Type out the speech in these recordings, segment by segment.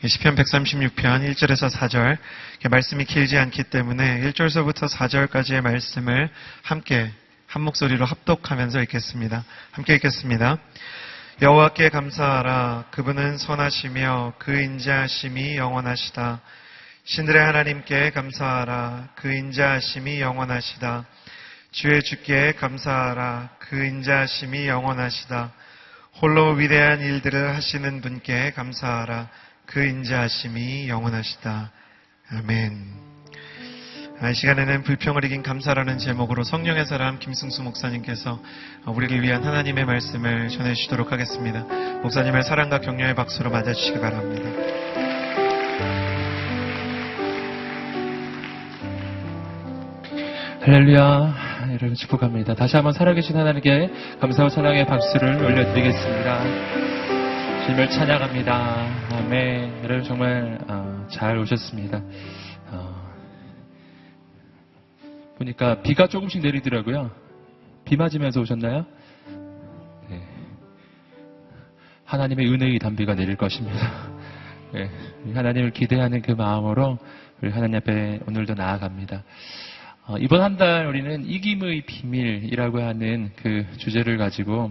시편 136편 1절에서 4절, 말씀이 길지 않기 때문에 1절서부터 4절까지의 말씀을 함께 한 목소리로 합독하면서 읽겠습니다. 함께 읽겠습니다. 여호와께 감사하라. 그분은 선하시며 그 인자하심이 영원하시다. 신들의 하나님께 감사하라. 그 인자하심이 영원하시다. 주의 주께 감사하라. 그 인자하심이 영원하시다. 홀로 위대한 일들을 하시는 분께 감사하라. 그 인자하심이 영원하시다. 아멘. 이 시간에는 불평을 이긴 감사라는 제목으로 성령의 사람 김승수 목사님께서 우리를 위한 하나님의 말씀을 전해주시도록 하겠습니다. 목사님을 사랑과 격려의 박수로 맞아주시기 바랍니다. 할렐루야. 여러분 축복합니다. 다시 한번 살아계신 하나님께 감사와 사랑의 박수를 올려드리겠습니다. 주님을 찬양합니다. 아멘. 여러분 정말 잘 오셨습니다. 보니까 비가 조금씩 내리더라고요. 비 맞으면서 오셨나요? 네. 하나님의 은혜의 단비가 내릴 것입니다. 네. 하나님을 기대하는 그 마음으로 우리 하나님 앞에 오늘도 나아갑니다. 이번 한 달 우리는 이김의 비밀이라고 하는 그 주제를 가지고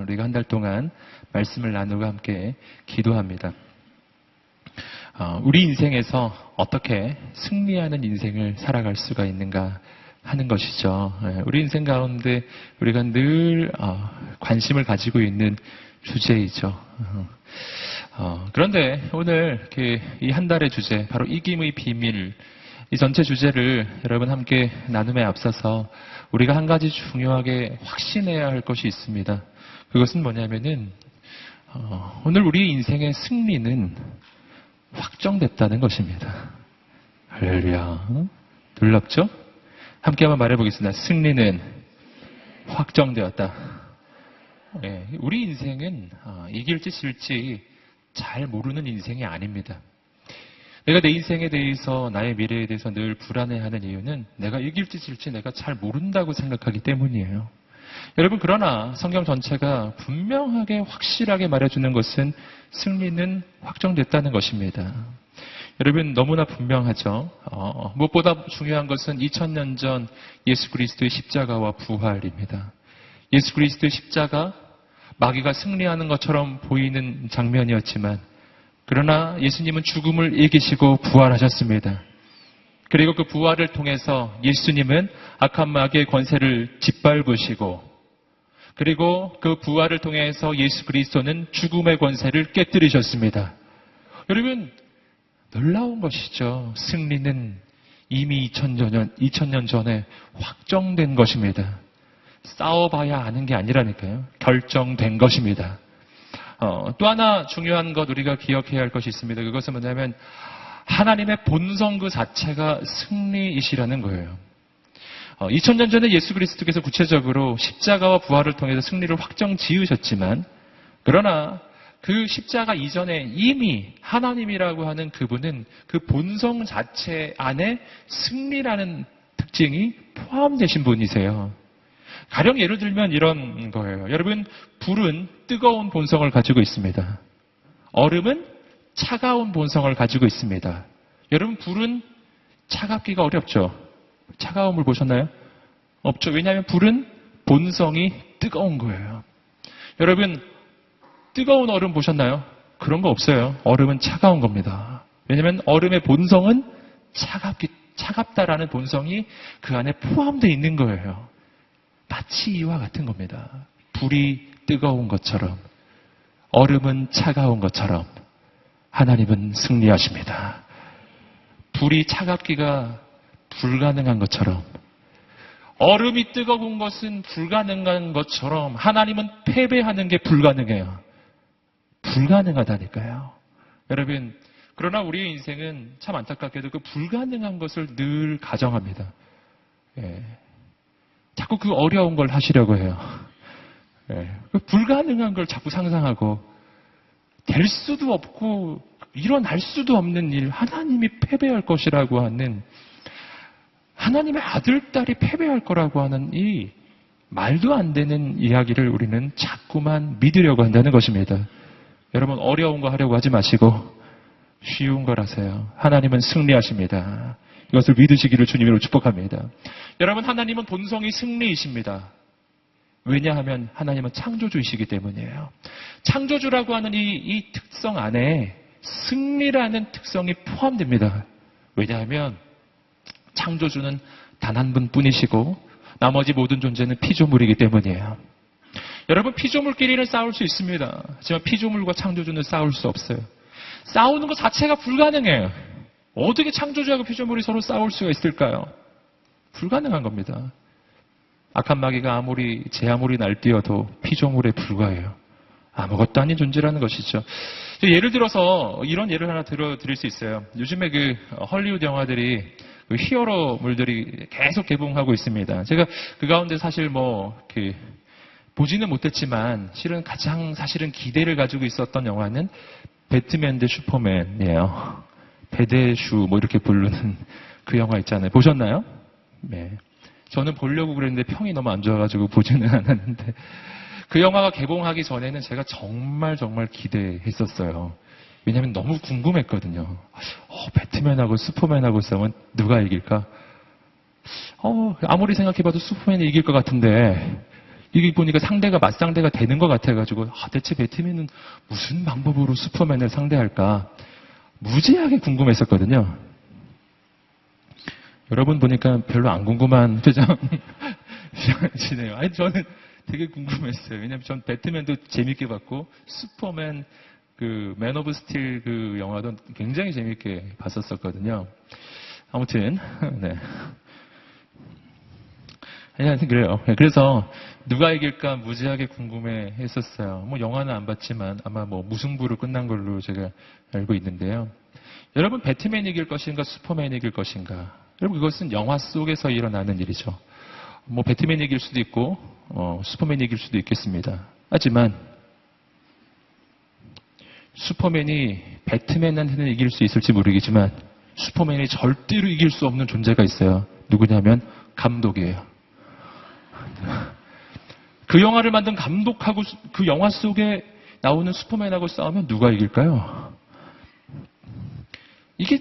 우리가 한 달 동안 말씀을 나누고 함께 기도합니다. 우리 인생에서 어떻게 승리하는 인생을 살아갈 수가 있는가 하는 것이죠. 우리 인생 가운데 우리가 늘 관심을 가지고 있는 주제이죠. 그런데 오늘 이 한 달의 주제, 바로 이김의 비밀, 이 전체 주제를 여러분 함께 나눔에 앞서서 우리가 한 가지 중요하게 확신해야 할 것이 있습니다. 그것은 뭐냐면은 오늘 우리 인생의 승리는 확정됐다는 것입니다. 할렐루야. 놀랍죠? 함께 한번 말해보겠습니다. 승리는 확정되었다. 네, 우리 인생은 이길지 질지 잘 모르는 인생이 아닙니다. 내가 내 인생에 대해서, 나의 미래에 대해서 늘 불안해하는 이유는 내가 이길지 질지 내가 잘 모른다고 생각하기 때문이에요. 여러분, 그러나 성경 전체가 분명하게 확실하게 말해주는 것은 승리는 확정됐다는 것입니다. 여러분, 너무나 분명하죠. 무엇보다 중요한 것은 2000년 전 예수 그리스도의 십자가와 부활입니다. 예수 그리스도의 십자가, 마귀가 승리하는 것처럼 보이는 장면이었지만, 그러나 예수님은 죽음을 이기시고 부활하셨습니다. 그리고 그 부활을 통해서 예수님은 악한 마귀의 권세를 짓밟으시고, 그리고 그 부활을 통해서 예수 그리스도는 죽음의 권세를 깨뜨리셨습니다. 여러분, 놀라운 것이죠. 승리는 이미 2000년 전에 확정된 것입니다. 싸워봐야 아는 게 아니라니까요. 결정된 것입니다. 또 하나 중요한 것 우리가 기억해야 할 것이 있습니다. 그것은 뭐냐면 하나님의 본성 그 자체가 승리이시라는 거예요. 2000년 전에 예수 그리스도께서 구체적으로 십자가와 부활을 통해서 승리를 확정 지으셨지만, 그러나 그 십자가 이전에 이미 하나님이라고 하는 그분은 그 본성 자체 안에 승리라는 특징이 포함되신 분이세요. 가령 예를 들면 이런 거예요. 여러분, 불은 뜨거운 본성을 가지고 있습니다. 얼음은 차가운 본성을 가지고 있습니다. 여러분, 불은 차갑기가 어렵죠? 차가운 물 보셨나요? 없죠. 왜냐하면 불은 본성이 뜨거운 거예요. 여러분, 뜨거운 얼음 보셨나요? 그런 거 없어요. 얼음은 차가운 겁니다. 왜냐하면 얼음의 본성은 차갑다라는 본성이 그 안에 포함되어 있는 거예요. 마치 이와 같은 겁니다. 불이 뜨거운 것처럼, 얼음은 차가운 것처럼 하나님은 승리하십니다. 불이 차갑기가 불가능한 것처럼, 얼음이 뜨거운 것은 불가능한 것처럼 하나님은 패배하는 게 불가능해요. 불가능하다니까요. 여러분, 그러나 우리의 인생은 참 안타깝게도 그 불가능한 것을 늘 가정합니다. 자꾸 그 어려운 걸 하시려고 해요. 그 불가능한 걸 자꾸 상상하고, 될 수도 없고 일어날 수도 없는 일, 하나님이 패배할 것이라고 하는, 하나님의 아들, 딸이 패배할 거라고 하는 이 말도 안 되는 이야기를 우리는 자꾸만 믿으려고 한다는 것입니다. 여러분, 어려운 거 하려고 하지 마시고 쉬운 거라서요. 하나님은 승리하십니다. 이것을 믿으시기를 주님으로 축복합니다. 여러분, 하나님은 본성이 승리이십니다. 왜냐하면 하나님은 창조주이시기 때문이에요. 창조주라고 하는 이 특성 안에 승리라는 특성이 포함됩니다. 왜냐하면 창조주는 단 한 분뿐이시고 나머지 모든 존재는 피조물이기 때문이에요. 여러분, 피조물끼리는 싸울 수 있습니다. 하지만 피조물과 창조주는 싸울 수 없어요. 싸우는 것 자체가 불가능해요. 어떻게 창조주하고 피조물이 서로 싸울 수가 있을까요? 불가능한 겁니다. 악한 마귀가 제 아무리 날뛰어도 피조물에 불과해요. 아무것도 아닌 존재라는 것이죠. 예를 들어서 이런 예를 하나 들어드릴 수 있어요. 요즘에 헐리우드 영화들이 히어로물들이 계속 개봉하고 있습니다. 제가 그 가운데 사실 보지는 못했지만 사실은 기대를 가지고 있었던 영화는 배트맨 대 슈퍼맨이에요. 배대슈 이렇게 부르는 그 영화 있잖아요. 보셨나요? 네. 저는 보려고 그랬는데 평이 너무 안 좋아가지고 보지는 않았는데 그 영화가 개봉하기 전에는 제가 정말 기대했었어요. 왜냐하면 너무 궁금했거든요. 배트맨하고 슈퍼맨하고 싸우면 누가 이길까? 아무리 생각해봐도 슈퍼맨이 이길 것 같은데 이게 보니까 맞상대가 되는 것 같아가지고 대체 배트맨은 무슨 방법으로 슈퍼맨을 상대할까? 무지하게 궁금했었거든요. 여러분 보니까 별로 안 궁금한 표정이시네요. 아니, 저는 되게 궁금했어요. 왜냐면 전 배트맨도 재밌게 봤고, 슈퍼맨, 맨 오브 스틸 영화도 굉장히 재밌게 봤었거든요. 아무튼, 네. 하여튼 그래요. 그래서 누가 이길까 무지하게 궁금해 했었어요. 영화는 안 봤지만 아마 무승부로 끝난 걸로 제가 알고 있는데요. 여러분, 배트맨이 이길 것인가, 슈퍼맨이 이길 것인가? 여러분, 그것은 영화 속에서 일어나는 일이죠. 배트맨이 이길 수도 있고, 슈퍼맨이 이길 수도 있겠습니다. 하지만, 슈퍼맨이 배트맨한테는 이길 수 있을지 모르겠지만, 슈퍼맨이 절대로 이길 수 없는 존재가 있어요. 누구냐면, 감독이에요. 그 영화를 만든 감독하고 그 영화 속에 나오는 슈퍼맨하고 싸우면 누가 이길까요? 이게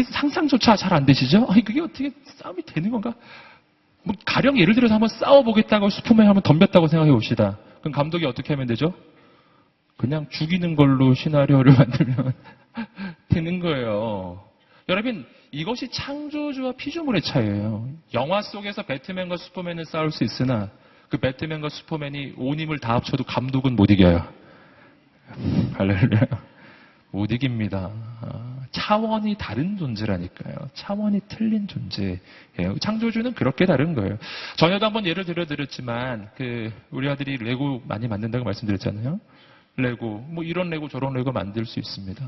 상상조차 잘 안 되시죠? 그게 어떻게 싸움이 되는 건가? 가령 예를 들어서 한번 싸워보겠다고 슈퍼맨 한번 덤볐다고 생각해 봅시다. 그럼 감독이 어떻게 하면 되죠? 그냥 죽이는 걸로 시나리오를 만들면 되는 거예요. 여러분, 이것이 창조주와 피조물의 차이예요. 영화 속에서 배트맨과 슈퍼맨은 싸울 수 있으나 그 배트맨과 슈퍼맨이 온 힘을 다 합쳐도 감독은 못 이겨요. 할렐루야. 못 이깁니다. 차원이 다른 존재라니까요. 차원이 틀린 존재예요. 창조주는 그렇게 다른 거예요. 전에도 한번 예를 들어드렸지만 우리 아들이 레고 많이 만든다고 말씀드렸잖아요. 레고 이런 레고 저런 레고 만들 수 있습니다.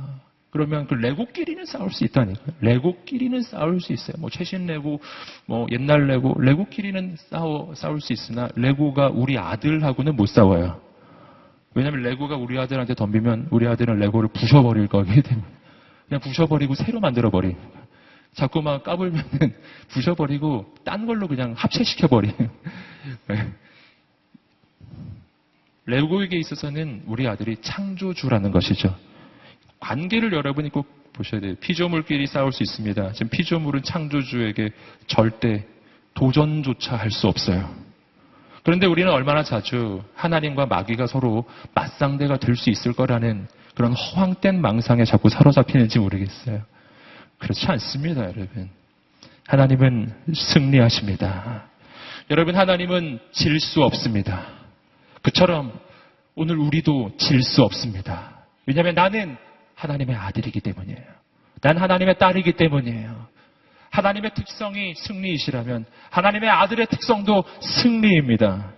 그러면 레고끼리는 싸울 수 있다니까요. 레고끼리는 싸울 수 있어요. 최신 레고, 옛날 레고끼리는 싸울 수 있으나 레고가 우리 아들하고는 못 싸워요. 왜냐하면 레고가 우리 아들한테 덤비면 우리 아들은 레고를 부셔버릴 거기 때문에 그냥 부셔버리고 새로 만들어버린. 자꾸만 까불면은 부셔버리고 딴 걸로 그냥 합체시켜버린. 레고에게 있어서는 우리 아들이 창조주라는 것이죠. 관계를 여러분이 꼭 보셔야 돼요. 피조물끼리 싸울 수 있습니다. 지금 피조물은 창조주에게 절대 도전조차 할 수 없어요. 그런데 우리는 얼마나 자주 하나님과 마귀가 서로 맞상대가 될 수 있을 거라는 그런 허황된 망상에 자꾸 사로잡히는지 모르겠어요. 그렇지 않습니다, 여러분. 하나님은 승리하십니다. 여러분, 하나님은 질 수 없습니다. 그처럼 오늘 우리도 질 수 없습니다. 왜냐하면 나는 하나님의 아들이기 때문이에요. 난 하나님의 딸이기 때문이에요. 하나님의 특성이 승리이시라면 하나님의 아들의 특성도 승리입니다.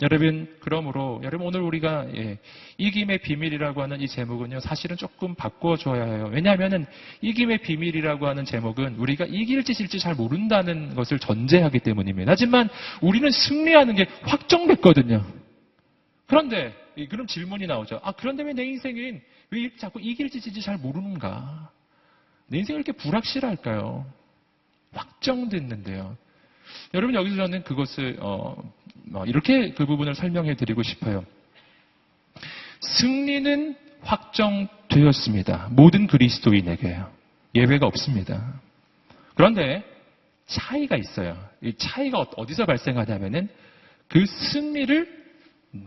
여러분, 그러므로 여러분 오늘 우리가 이김의 비밀이라고 하는 이 제목은요, 사실은 조금 바꿔줘야 해요. 왜냐하면은 이김의 비밀이라고 하는 제목은 우리가 이길지 질지 잘 모른다는 것을 전제하기 때문입니다. 하지만 우리는 승리하는 게 확정됐거든요. 그런데 그럼 질문이 나오죠. 그런데 왜 내 인생은 왜 이렇게 자꾸 이길지 질지 잘 모르는가? 내 인생이 이렇게 불확실할까요? 확정됐는데요. 여러분, 여기서 저는 그것을 이렇게 그 부분을 설명해 드리고 싶어요. 승리는 확정됐습니다. 되었습니다. 모든 그리스도인에게요. 예외가 없습니다. 그런데 차이가 있어요. 이 차이가 어디서 발생하냐면은 그 승리를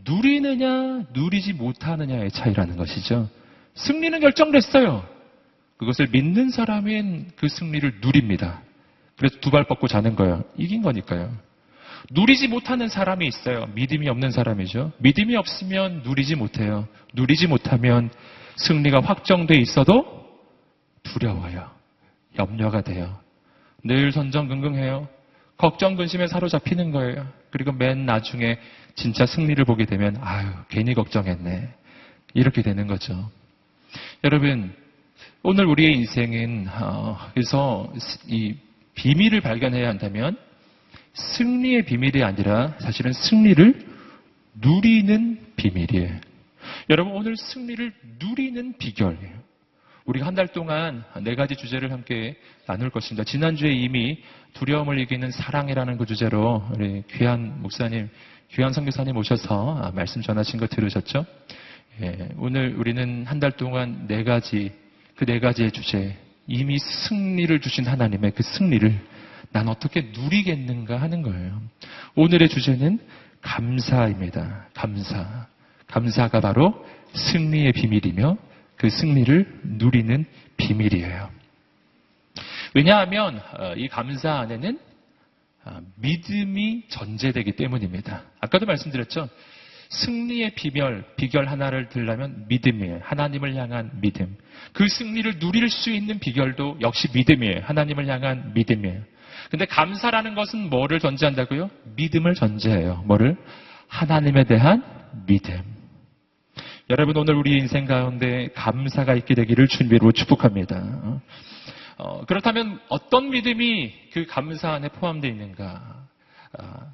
누리느냐 누리지 못하느냐의 차이라는 것이죠. 승리는 결정됐어요. 그것을 믿는 사람은 그 승리를 누립니다. 그래서 두 발 뻗고 자는 거예요. 이긴 거니까요. 누리지 못하는 사람이 있어요. 믿음이 없는 사람이죠. 믿음이 없으면 누리지 못해요. 누리지 못하면 승리가 확정돼 있어도 두려워요. 염려가 돼요. 늘 전전긍긍해요. 걱정 근심에 사로잡히는 거예요. 그리고 맨 나중에 진짜 승리를 보게 되면 아유 괜히 걱정했네. 이렇게 되는 거죠. 여러분 오늘 우리의 인생은 그래서 이 비밀을 발견해야 한다면 승리의 비밀이 아니라 사실은 승리를 누리는 비밀이에요. 여러분 오늘 승리를 누리는 비결이에요. 우리가 한 달 동안 4가지 주제를 함께 나눌 것입니다. 지난주에 이미 두려움을 이기는 사랑이라는 그 주제로 우리 귀한 목사님, 귀한 선교사님 오셔서 말씀 전하신 거 들으셨죠? 예, 오늘 우리는 한 달 동안 4가지, 그 4가지의 주제, 이미 승리를 주신 하나님의 그 승리를 난 어떻게 누리겠는가 하는 거예요. 오늘의 주제는 감사입니다. 감사. 감사가 바로 승리의 비밀이며 그 승리를 누리는 비밀이에요. 왜냐하면 이 감사 안에는 믿음이 전제되기 때문입니다. 아까도 말씀드렸죠. 승리의 비결 하나를 들려면 믿음이에요. 하나님을 향한 믿음. 그 승리를 누릴 수 있는 비결도 역시 믿음이에요. 하나님을 향한 믿음이에요. 근데 감사라는 것은 뭐를 전제한다고요? 믿음을 전제해요. 뭐를? 하나님에 대한 믿음. 여러분 오늘 우리 인생 가운데 감사가 있게 되기를 주님으로 축복합니다. 그렇다면 어떤 믿음이 그 감사 안에 포함되어 있는가?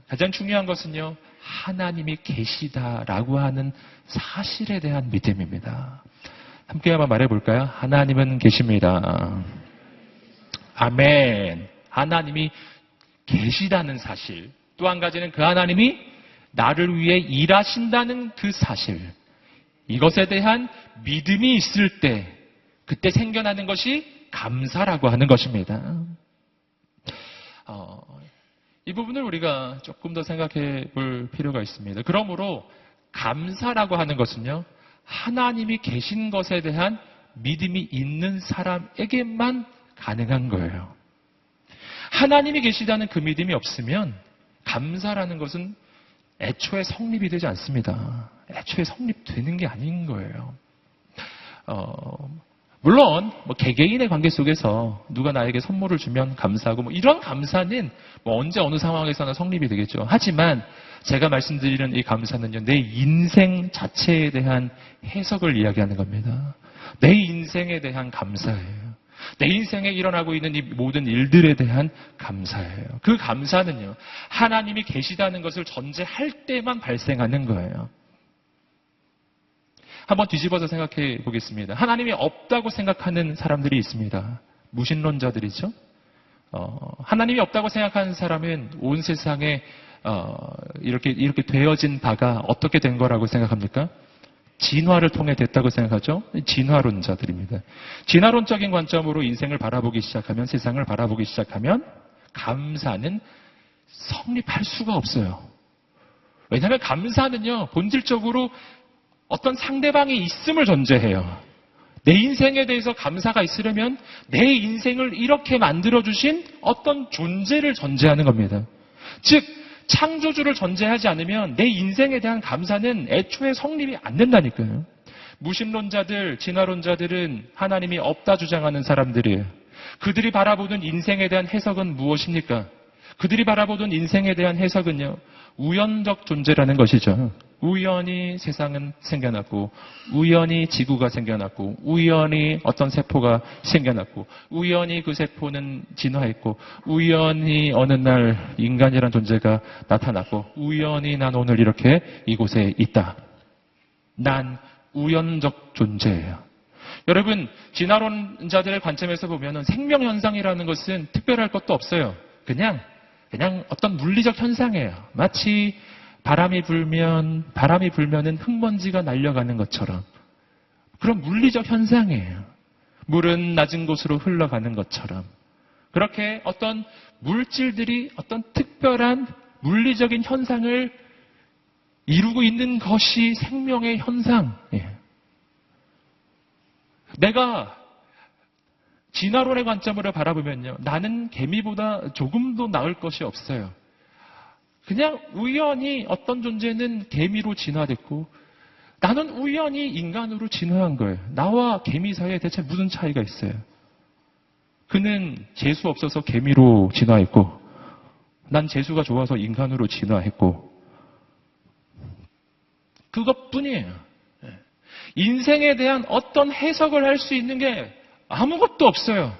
가장 중요한 것은요. 하나님이 계시다라고 하는 사실에 대한 믿음입니다. 함께 한번 말해볼까요? 하나님은 계십니다. 아멘. 하나님이 계시다는 사실. 또 한 가지는 그 하나님이 나를 위해 일하신다는 그 사실. 이것에 대한 믿음이 있을 때 그때 생겨나는 것이 감사라고 하는 것입니다. 이 부분을 우리가 조금 더 생각해 볼 필요가 있습니다. 그러므로 감사라고 하는 것은요. 하나님이 계신 것에 대한 믿음이 있는 사람에게만 가능한 거예요. 하나님이 계시다는 그 믿음이 없으면 감사라는 것은 애초에 성립이 되지 않습니다. 애초에 성립되는 게 아닌 거예요. 물론 개개인의 관계 속에서 누가 나에게 선물을 주면 감사하고 이런 감사는 언제 어느 상황에서나 성립이 되겠죠. 하지만 제가 말씀드리는 이 감사는요. 내 인생 자체에 대한 해석을 이야기하는 겁니다. 내 인생에 대한 감사예요. 내 인생에 일어나고 있는 이 모든 일들에 대한 감사예요. 그 감사는요. 하나님이 계시다는 것을 전제할 때만 발생하는 거예요. 한번 뒤집어서 생각해 보겠습니다. 하나님이 없다고 생각하는 사람들이 있습니다. 무신론자들이죠. 하나님이 없다고 생각하는 사람은 온 세상에 이렇게 되어진 바가 어떻게 된 거라고 생각합니까? 진화를 통해 됐다고 생각하죠? 진화론자들입니다. 진화론적인 관점으로 인생을 바라보기 시작하면, 세상을 바라보기 시작하면 감사는 성립할 수가 없어요. 왜냐하면 감사는요, 본질적으로 어떤 상대방이 있음을 전제해요. 내 인생에 대해서 감사가 있으려면 내 인생을 이렇게 만들어주신 어떤 존재를 전제하는 겁니다. 즉, 창조주를 전제하지 않으면 내 인생에 대한 감사는 애초에 성립이 안 된다니까요. 무신론자들, 진화론자들은 하나님이 없다 주장하는 사람들이에요. 그들이 바라보는 인생에 대한 해석은 무엇입니까? 그들이 바라보던 인생에 대한 해석은요. 우연적 존재라는 것이죠. 우연히 세상은 생겨났고, 우연히 지구가 생겨났고, 우연히 어떤 세포가 생겨났고, 우연히 그 세포는 진화했고, 우연히 어느 날 인간이라는 존재가 나타났고, 우연히 난 오늘 이렇게 이곳에 있다. 난 우연적 존재예요. 여러분, 진화론자들의 관점에서 보면 생명현상이라는 것은 특별할 것도 없어요. 그냥 어떤 물리적 현상이에요. 마치 바람이 불면은 흙먼지가 날려가는 것처럼 그런 물리적 현상이에요. 물은 낮은 곳으로 흘러가는 것처럼 그렇게 어떤 물질들이 어떤 특별한 물리적인 현상을 이루고 있는 것이 생명의 현상이에요. 내가 진화론의 관점으로 바라보면요. 나는 개미보다 조금도 나을 것이 없어요. 그냥 우연히 어떤 존재는 개미로 진화됐고 나는 우연히 인간으로 진화한 거예요. 나와 개미 사이에 대체 무슨 차이가 있어요? 그는 재수 없어서 개미로 진화했고 난 재수가 좋아서 인간으로 진화했고 그것뿐이에요. 인생에 대한 어떤 해석을 할 수 있는 게 아무것도 없어요.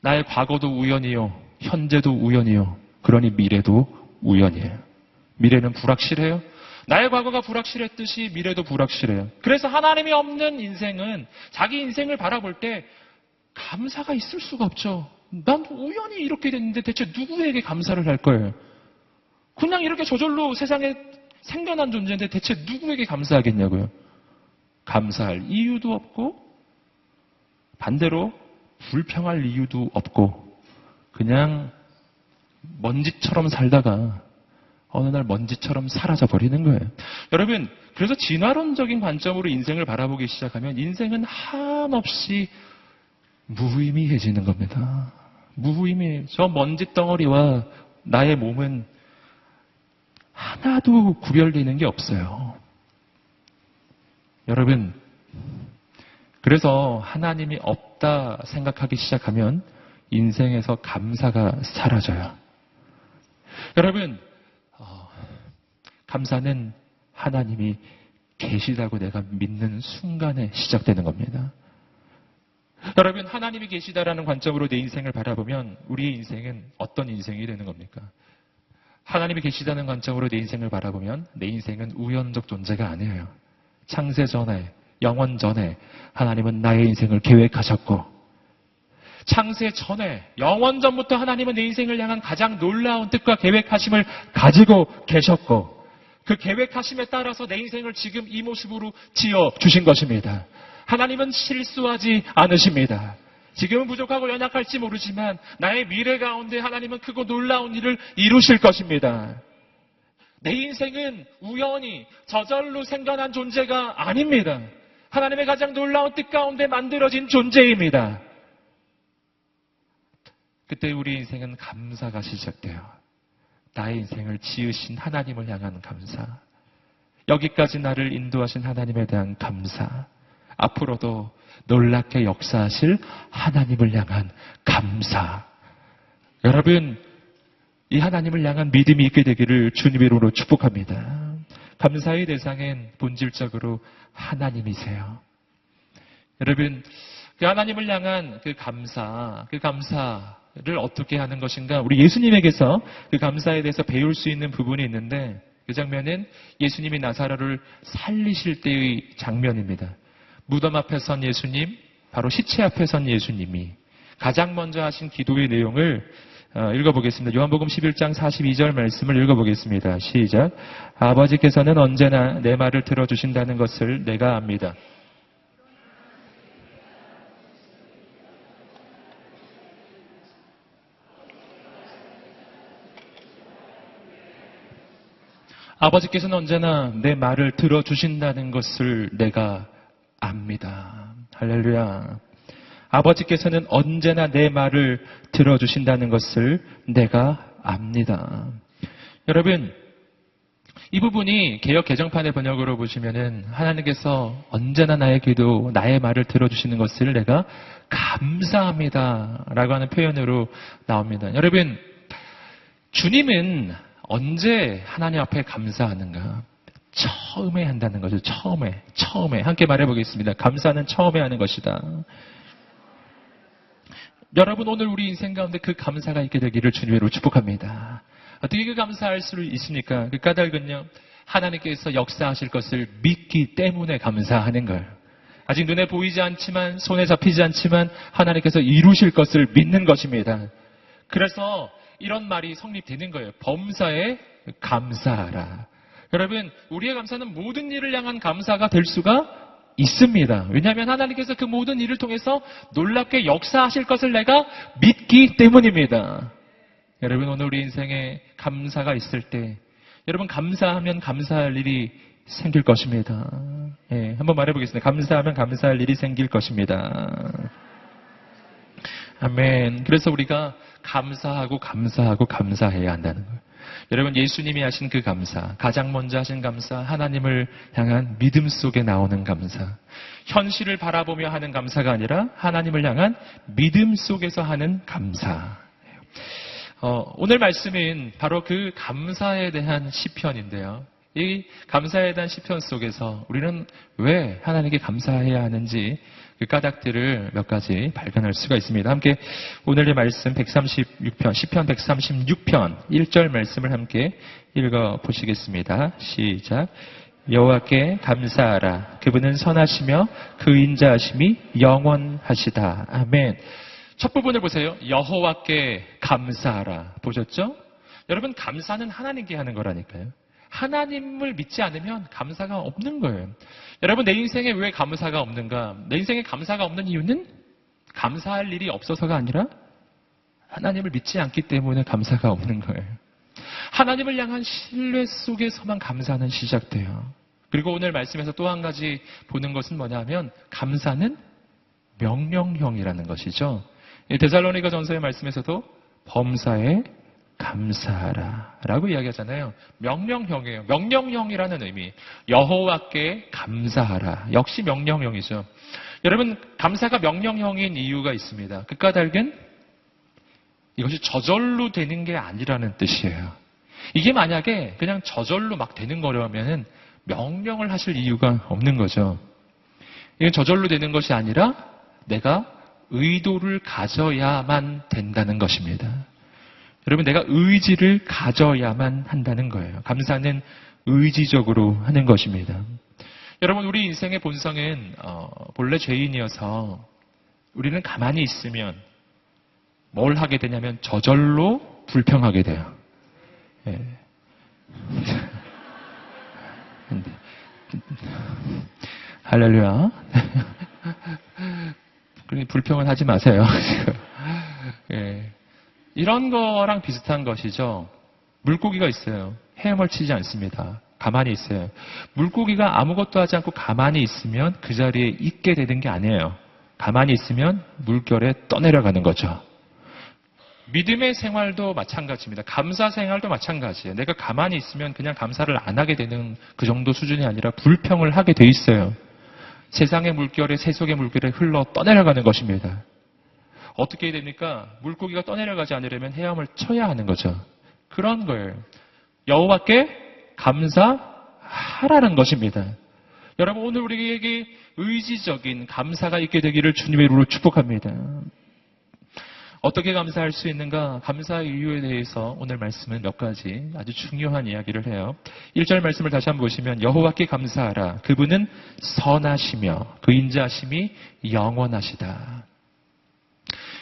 나의 과거도 우연이요. 현재도 우연이요. 그러니 미래도 우연이에요. 미래는 불확실해요. 나의 과거가 불확실했듯이 미래도 불확실해요. 그래서 하나님이 없는 인생은 자기 인생을 바라볼 때 감사가 있을 수가 없죠. 난 우연히 이렇게 됐는데 대체 누구에게 감사를 할 거예요? 그냥 이렇게 저절로 세상에 생겨난 존재인데 대체 누구에게 감사하겠냐고요? 감사할 이유도 없고 반대로 불평할 이유도 없고 그냥 먼지처럼 살다가 어느 날 먼지처럼 사라져 버리는 거예요. 여러분, 그래서 진화론적인 관점으로 인생을 바라보기 시작하면 인생은 한없이 무의미해지는 겁니다. 무의미. 저 먼지 덩어리와 나의 몸은 하나도 구별되는 게 없어요. 여러분, 그래서 하나님이 없다 생각하기 시작하면 인생에서 감사가 사라져요. 여러분, 감사는 하나님이 계시다고 내가 믿는 순간에 시작되는 겁니다. 여러분, 하나님이 계시다라는 관점으로 내 인생을 바라보면 우리의 인생은 어떤 인생이 되는 겁니까? 하나님이 계시다는 관점으로 내 인생을 바라보면 내 인생은 우연적 존재가 아니에요. 창세 전에, 영원 전에 하나님은 나의 인생을 계획하셨고 창세 전에, 영원 전부터 하나님은 내 인생을 향한 가장 놀라운 뜻과 계획하심을 가지고 계셨고 그 계획하심에 따라서 내 인생을 지금 이 모습으로 지어주신 것입니다. 하나님은 실수하지 않으십니다. 지금은 부족하고 연약할지 모르지만 나의 미래 가운데 하나님은 크고 놀라운 일을 이루실 것입니다. 내 인생은 우연히 저절로 생겨난 존재가 아닙니다. 하나님의 가장 놀라운 뜻 가운데 만들어진 존재입니다. 그때 우리 인생은 감사가 시작돼요. 나의 인생을 지으신 하나님을 향한 감사. 여기까지 나를 인도하신 하나님에 대한 감사. 앞으로도 놀랍게 역사하실 하나님을 향한 감사. 여러분, 이 하나님을 향한 믿음이 있게 되기를 주님의 이름으로 축복합니다. 감사의 대상은 본질적으로 하나님이세요. 여러분, 그 하나님을 향한 그 감사를 어떻게 하는 것인가? 우리 예수님에게서 그 감사에 대해서 배울 수 있는 부분이 있는데 그 장면은 예수님이 나사로를 살리실 때의 장면입니다. 무덤 앞에 선 예수님, 바로 시체 앞에 선 예수님이 가장 먼저 하신 기도의 내용을 읽어보겠습니다. 요한복음 11장 42절 말씀을 읽어보겠습니다. 시작. 아버지께서는 언제나 내 말을 들어주신다는 것을 내가 압니다. 아버지께서는 언제나 내 말을 들어주신다는 것을 내가 압니다. 할렐루야. 아버지께서는 언제나 내 말을 들어주신다는 것을 내가 압니다. 여러분, 이 부분이 개역 개정판의 번역으로 보시면은 하나님께서 언제나 나의 기도, 나의 말을 들어주시는 것을 내가 감사합니다. 라고 하는 표현으로 나옵니다. 여러분, 주님은 언제 하나님 앞에 감사하는가? 처음에 한다는 거죠. 처음에. 함께 말해보겠습니다. 감사는 처음에 하는 것이다. 여러분, 오늘 우리 인생 가운데 그 감사가 있게 되기를 주님으로 축복합니다. 어떻게 그 감사할 수 있습니까? 그 까닭은요, 하나님께서 역사하실 것을 믿기 때문에 감사하는 거예요. 아직 눈에 보이지 않지만, 손에 잡히지 않지만 하나님께서 이루실 것을 믿는 것입니다. 그래서 이런 말이 성립되는 거예요. 범사에 감사하라. 여러분, 우리의 감사는 모든 일을 향한 감사가 될 수가 있습니다. 왜냐하면 하나님께서 그 모든 일을 통해서 놀랍게 역사하실 것을 내가 믿기 때문입니다. 여러분, 오늘 우리 인생에 감사가 있을 때 여러분, 감사하면 감사할 일이 생길 것입니다. 예, 한번 말해보겠습니다. 감사하면 감사할 일이 생길 것입니다. 아멘. 그래서 우리가 감사하고 감사해야 한다는 거예요. 여러분, 예수님이 하신 그 감사, 가장 먼저 하신 감사, 하나님을 향한 믿음 속에 나오는 감사, 현실을 바라보며 하는 감사가 아니라 하나님을 향한 믿음 속에서 하는 감사. 오늘 말씀은 바로 그 감사에 대한 시편인데요. 이 감사에 대한 시편 속에서 우리는 왜 하나님께 감사해야 하는지 그 까닭들을 몇 가지 발견할 수가 있습니다. 함께 오늘의 말씀 136편, 시편 136편 1절 말씀을 함께 읽어 보시겠습니다. 시작. 여호와께 감사하라. 그분은 선하시며 그 인자하심이 영원하시다. 아멘. 첫 부분을 보세요. 여호와께 감사하라. 보셨죠? 여러분, 감사는 하나님께 하는 거라니까요. 하나님을 믿지 않으면 감사가 없는 거예요. 여러분, 내 인생에 왜 감사가 없는가? 내 인생에 감사가 없는 이유는 감사할 일이 없어서가 아니라 하나님을 믿지 않기 때문에 감사가 없는 거예요. 하나님을 향한 신뢰 속에서만 감사는 시작돼요. 그리고 오늘 말씀에서 또 한 가지 보는 것은 뭐냐면 감사는 명령형이라는 것이죠. 데살로니가 전서의 말씀에서도 범사에 감사하라 라고 이야기하잖아요. 명령형이에요. 명령형이라는 의미. 여호와께 감사하라. 역시 명령형이죠. 여러분, 감사가 명령형인 이유가 있습니다. 그 까닭은 이것이 저절로 되는 게 아니라는 뜻이에요. 이게 만약에 그냥 저절로 막 되는 거라면 명령을 하실 이유가 없는 거죠. 이건 저절로 되는 것이 아니라 내가 의도를 가져야만 된다는 것입니다. 여러분, 내가 의지를 가져야만 한다는 거예요. 감사는 의지적으로 하는 것입니다. 여러분, 우리 인생의 본성은 본래 죄인이어서 우리는 가만히 있으면 뭘 하게 되냐면 저절로 불평하게 돼요. 예. 할렐루야. 불평은 하지 마세요. 예. 이런 거랑 비슷한 것이죠. 물고기가 있어요. 헤엄을 치지 않습니다. 가만히 있어요. 물고기가 아무것도 하지 않고 가만히 있으면 그 자리에 있게 되는 게 아니에요. 가만히 있으면 물결에 떠내려가는 거죠. 믿음의 생활도 마찬가지입니다. 감사 생활도 마찬가지예요. 내가 가만히 있으면 그냥 감사를 안 하게 되는 그 정도 수준이 아니라 불평을 하게 돼 있어요. 세상의 물결에, 세속의 물결에 흘러 떠내려가는 것입니다. 어떻게 됩니까? 물고기가 떠내려가지 않으려면 헤엄을 쳐야 하는 거죠. 그런 거예요. 여호와께 감사하라는 것입니다. 여러분, 오늘 우리에게 의지적인 감사가 있게 되기를 주님의 이름으로 축복합니다. 어떻게 감사할 수 있는가? 감사의 이유에 대해서 오늘 말씀은 몇 가지 아주 중요한 이야기를 해요. 1절 말씀을 다시 한번 보시면 여호와께 감사하라. 그분은 선하시며 그 인자하심이 영원하시다.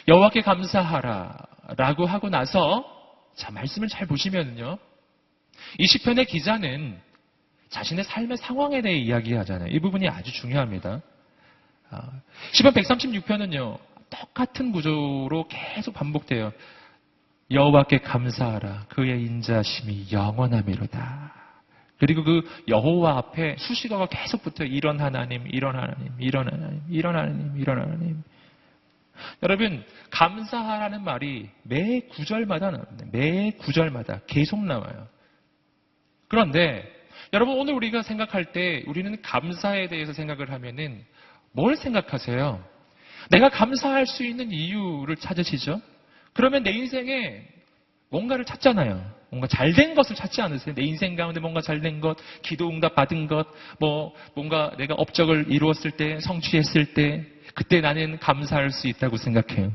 여호와께 감사하라 라고 하고 나서 자, 말씀을 잘 보시면요. 이 시편의 기자는 자신의 삶의 상황에 대해 이야기하잖아요. 이 부분이 아주 중요합니다. 시편 136편은요. 똑같은 구조로 계속 반복돼요. 여호와께 감사하라. 그의 인자심이 영원함이로다. 그리고 그 여호와 앞에 수식어가 계속 붙어요. 이런 하나님, 이런 하나님, 이런 하나님, 이런 하나님, 이런 하나님. 여러분, 감사하라는 말이 매 구절마다 나옵니다. 매 구절마다 계속 나와요. 그런데 여러분, 오늘 우리가 생각할 때 우리는 감사에 대해서 생각을 하면은 뭘 생각하세요? 내가 감사할 수 있는 이유를 찾으시죠? 그러면 내 인생에 뭔가를 찾잖아요. 뭔가 잘된 것을 찾지 않으세요? 내 인생 가운데 뭔가 잘된 것, 기도 응답 받은 것, 뭔가 내가 업적을 이루었을 때, 성취했을 때, 그때 나는 감사할 수 있다고 생각해요.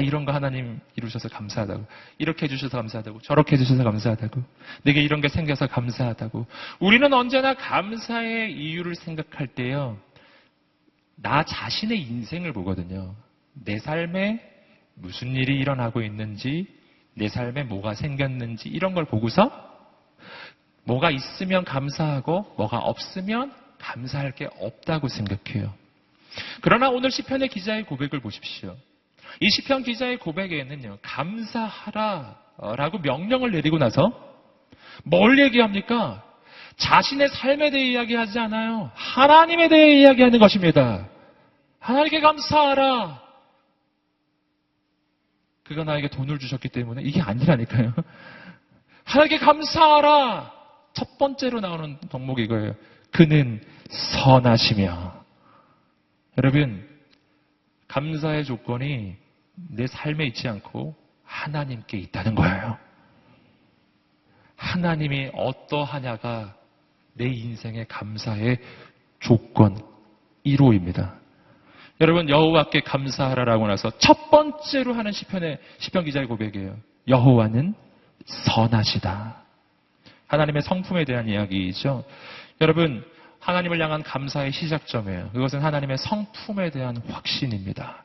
이런 거 하나님 이루셔서 감사하다고. 이렇게 해주셔서 감사하다고. 저렇게 해주셔서 감사하다고. 내게 이런 게 생겨서 감사하다고. 우리는 언제나 감사의 이유를 생각할 때요. 나 자신의 인생을 보거든요. 내 삶에 무슨 일이 일어나고 있는지, 내 삶에 뭐가 생겼는지 이런 걸 보고서 뭐가 있으면 감사하고 뭐가 없으면 감사할 게 없다고 생각해요. 그러나 오늘 시편의 기자의 고백을 보십시오. 이 시편 기자의 고백에는요, 감사하라라고 명령을 내리고 나서 뭘 얘기합니까? 자신의 삶에 대해 이야기하지 않아요. 하나님에 대해 이야기하는 것입니다. 하나님께 감사하라. 그가 나에게 돈을 주셨기 때문에 이게 아니라니까요. 하나님께 감사하라. 첫 번째로 나오는 덕목이 이거예요. 그는 선하시며. 여러분, 감사의 조건이 내 삶에 있지 않고 하나님께 있다는 거예요. 하나님이 어떠하냐가 내 인생의 감사의 조건 1호입니다. 여러분, 여호와께 감사하라라고 나서 첫 번째로 하는 시편 기자의 고백이에요. 여호와는 선하시다. 하나님의 성품에 대한 이야기이죠. 여러분, 하나님을 향한 감사의 시작점이에요. 그것은 하나님의 성품에 대한 확신입니다.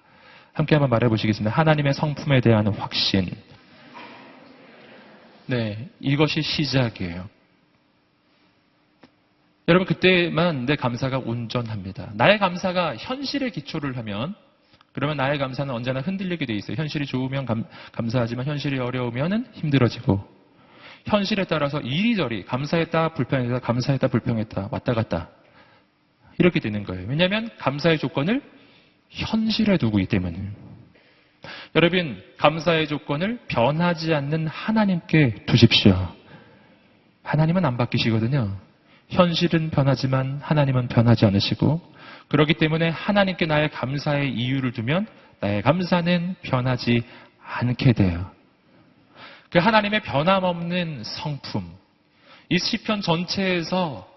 함께 한번 말해보시겠습니다. 하나님의 성품에 대한 확신. 네, 이것이 시작이에요. 여러분, 그때만 내 감사가 온전합니다. 나의 감사가 현실에 기초를 하면, 그러면 나의 감사는 언제나 흔들리게 돼 있어요. 현실이 좋으면 감사하지만 현실이 어려우면 힘들어지고, 현실에 따라서 이리저리 감사했다 불평했다 감사했다 불평했다 왔다 갔다 이렇게 되는 거예요. 왜냐하면 감사의 조건을 현실에 두고 있기 때문에. 여러분, 감사의 조건을 변하지 않는 하나님께 두십시오. 하나님은 안 바뀌시거든요. 현실은 변하지만 하나님은 변하지 않으시고, 그렇기 때문에 하나님께 나의 감사의 이유를 두면 나의 감사는 변하지 않게 돼요. 그 하나님의 변함없는 성품, 이 시편 전체에서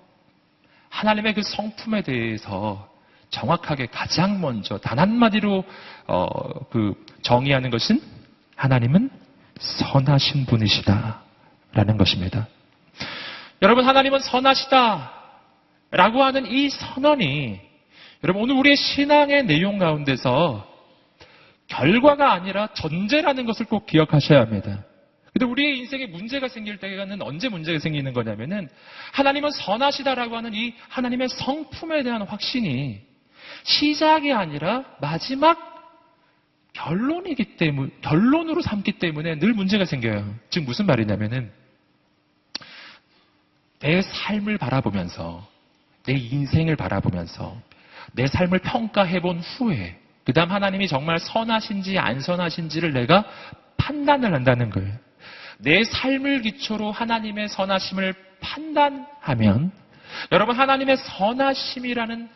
하나님의 그 성품에 대해서 정확하게 가장 먼저 단 한마디로 정의하는 것은 하나님은 선하신 분이시다라는 것입니다. 여러분, 하나님은 선하시다라고 하는 이 선언이 여러분 오늘 우리의 신앙의 내용 가운데서 결과가 아니라 전제라는 것을 꼭 기억하셔야 합니다. 근데 우리의 인생에 문제가 생길 때는 언제 문제가 생기는 거냐면은 하나님은 선하시다라고 하는 이 하나님의 성품에 대한 확신이 시작이 아니라 마지막 결론으로 삼기 때문에 늘 문제가 생겨요. 즉 무슨 말이냐면은 내 삶을 바라보면서 내 인생을 바라보면서 내 삶을 평가해 본 후에 그 다음 하나님이 정말 선하신지 안 선하신지를 내가 판단을 한다는 거예요. 내 삶을 기초로 하나님의 선하심을 판단하면 여러분 하나님의 선하심이라는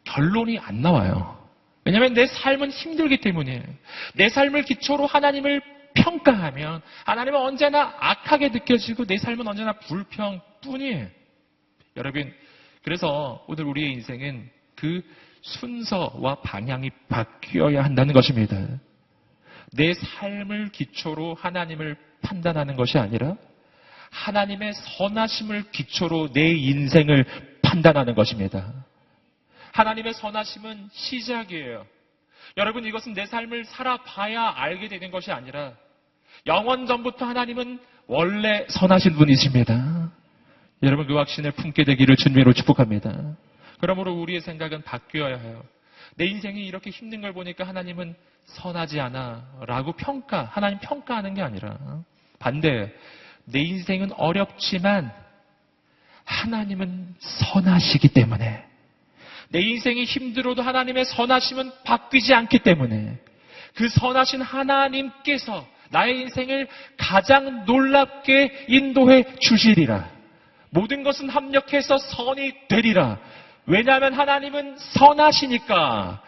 결론이 안 나와요. 왜냐하면 내 삶은 힘들기 때문이에요. 내 삶을 기초로 하나님을 평가하면 하나님은 언제나 악하게 느껴지고 내 삶은 언제나 불평뿐이에요. 여러분, 그래서 오늘 우리의 인생은 그 순서와 방향이 바뀌어야 한다는 것입니다. 내 삶을 기초로 하나님을 판단하는 것이 아니라 하나님의 선하심을 기초로 내 인생을 판단하는 것입니다. 하나님의 선하심은 시작이에요. 여러분, 이것은 내 삶을 살아봐야 알게 되는 것이 아니라 영원 전부터 하나님은 원래 선하신 분이십니다. 여러분, 그 확신을 품게 되기를 주님으로 축복합니다. 그러므로 우리의 생각은 바뀌어야 해요. 내 인생이 이렇게 힘든 걸 보니까 하나님은 선하지 않아 라고 하나님 평가하는 게 아니라 반대, 내 인생은 어렵지만 하나님은 선하시기 때문에, 내 인생이 힘들어도 하나님의 선하심은 바뀌지 않기 때문에 그 선하신 하나님께서 나의 인생을 가장 놀랍게 인도해 주시리라. 모든 것은 합력해서 선이 되리라. 왜냐하면 하나님은 선하시니까.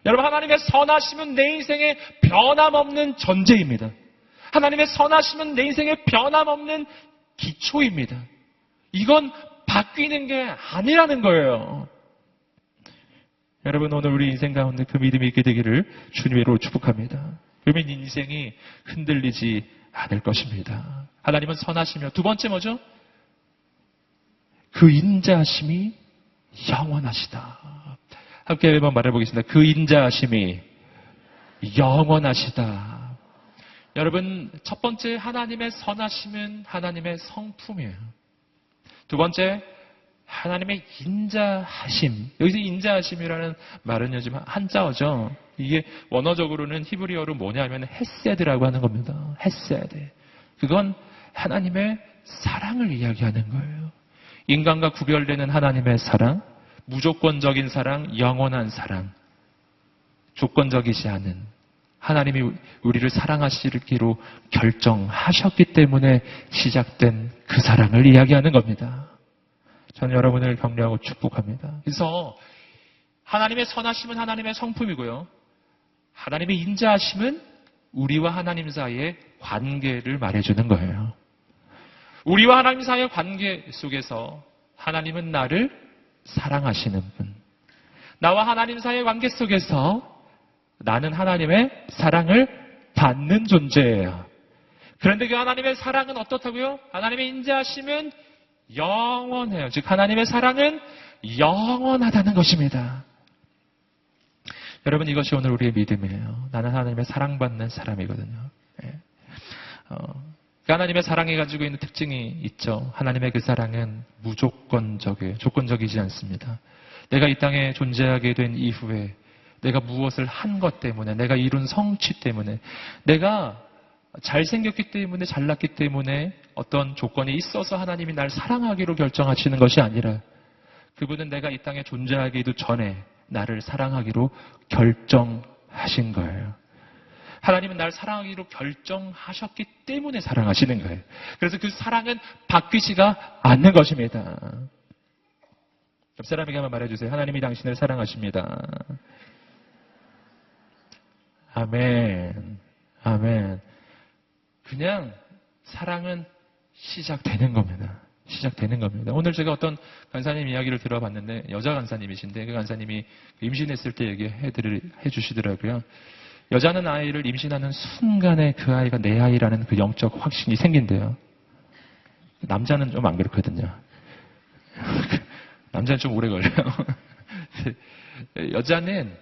여러분, 하나님의 선하심은 내 인생의 변함없는 전제입니다. 하나님의 선하심은 내 인생의 변함없는 기초입니다. 이건 바뀌는 게 아니라는 거예요. 여러분, 오늘 우리 인생 가운데 그 믿음이 있게 되기를 주님으로 축복합니다. 그러면 인생이 흔들리지 않을 것입니다. 하나님은 선하시며, 두 번째 뭐죠? 그 인자하심이 영원하시다. 함께 한번 말해보겠습니다. 그 인자하심이 영원하시다. 여러분, 첫 번째 하나님의 선하심은 하나님의 성품이에요. 두 번째, 하나님의 인자하심. 여기서 인자하심이라는 말은 요즘 한자어죠. 이게 원어적으로는 히브리어로 뭐냐면 헤세드라고 하는 겁니다. 헤세드. 그건 하나님의 사랑을 이야기하는 거예요. 인간과 구별되는 하나님의 사랑, 무조건적인 사랑, 영원한 사랑, 조건적이지 않은 하나님이 우리를 사랑하시기로 결정하셨기 때문에 시작된 그 사랑을 이야기하는 겁니다. 저는 여러분을 격려하고 축복합니다. 그래서 하나님의 선하심은 하나님의 성품이고요. 하나님의 인자하심은 우리와 하나님 사이의 관계를 말해주는 거예요. 우리와 하나님 사이의 관계 속에서 하나님은 나를 사랑하시는 분. 나와 하나님 사이의 관계 속에서 나는 하나님의 사랑을 받는 존재예요. 그런데 그 하나님의 사랑은 어떻다고요? 하나님의 인자하심은 영원해요. 즉 하나님의 사랑은 영원하다는 것입니다. 여러분, 이것이 오늘 우리의 믿음이에요. 나는 하나님의 사랑받는 사람이거든요. 하나님의 사랑이 가지고 있는 특징이 있죠. 하나님의 그 사랑은 무조건적이에요. 조건적이지 않습니다. 내가 이 땅에 존재하게 된 이후에 내가 무엇을 한 것 때문에, 내가 이룬 성취 때문에, 내가 잘생겼기 때문에, 잘났기 때문에 어떤 조건이 있어서 하나님이 날 사랑하기로 결정하시는 것이 아니라 그분은 내가 이 땅에 존재하기도 전에 나를 사랑하기로 결정하신 거예요. 하나님은 날 사랑하기로 결정하셨기 때문에 사랑하시는 거예요. 그래서 그 사랑은 바뀌지가 않는 것입니다. 옆 사람에게 한번 말해주세요. 하나님이 당신을 사랑하십니다. 아멘. 아멘. 그냥 사랑은 시작되는 겁니다. 시작되는 겁니다. 오늘 제가 어떤 간사님 이야기를 들어봤는데 여자 간사님이신데 그 간사님이 임신했을 때 얘기해 주시더라고요. 여자는 아이를 임신하는 순간에 그 아이가 내 아이라는 그 영적 확신이 생긴대요. 남자는 좀 안 그렇거든요. 남자는 좀 오래 걸려요. 여자는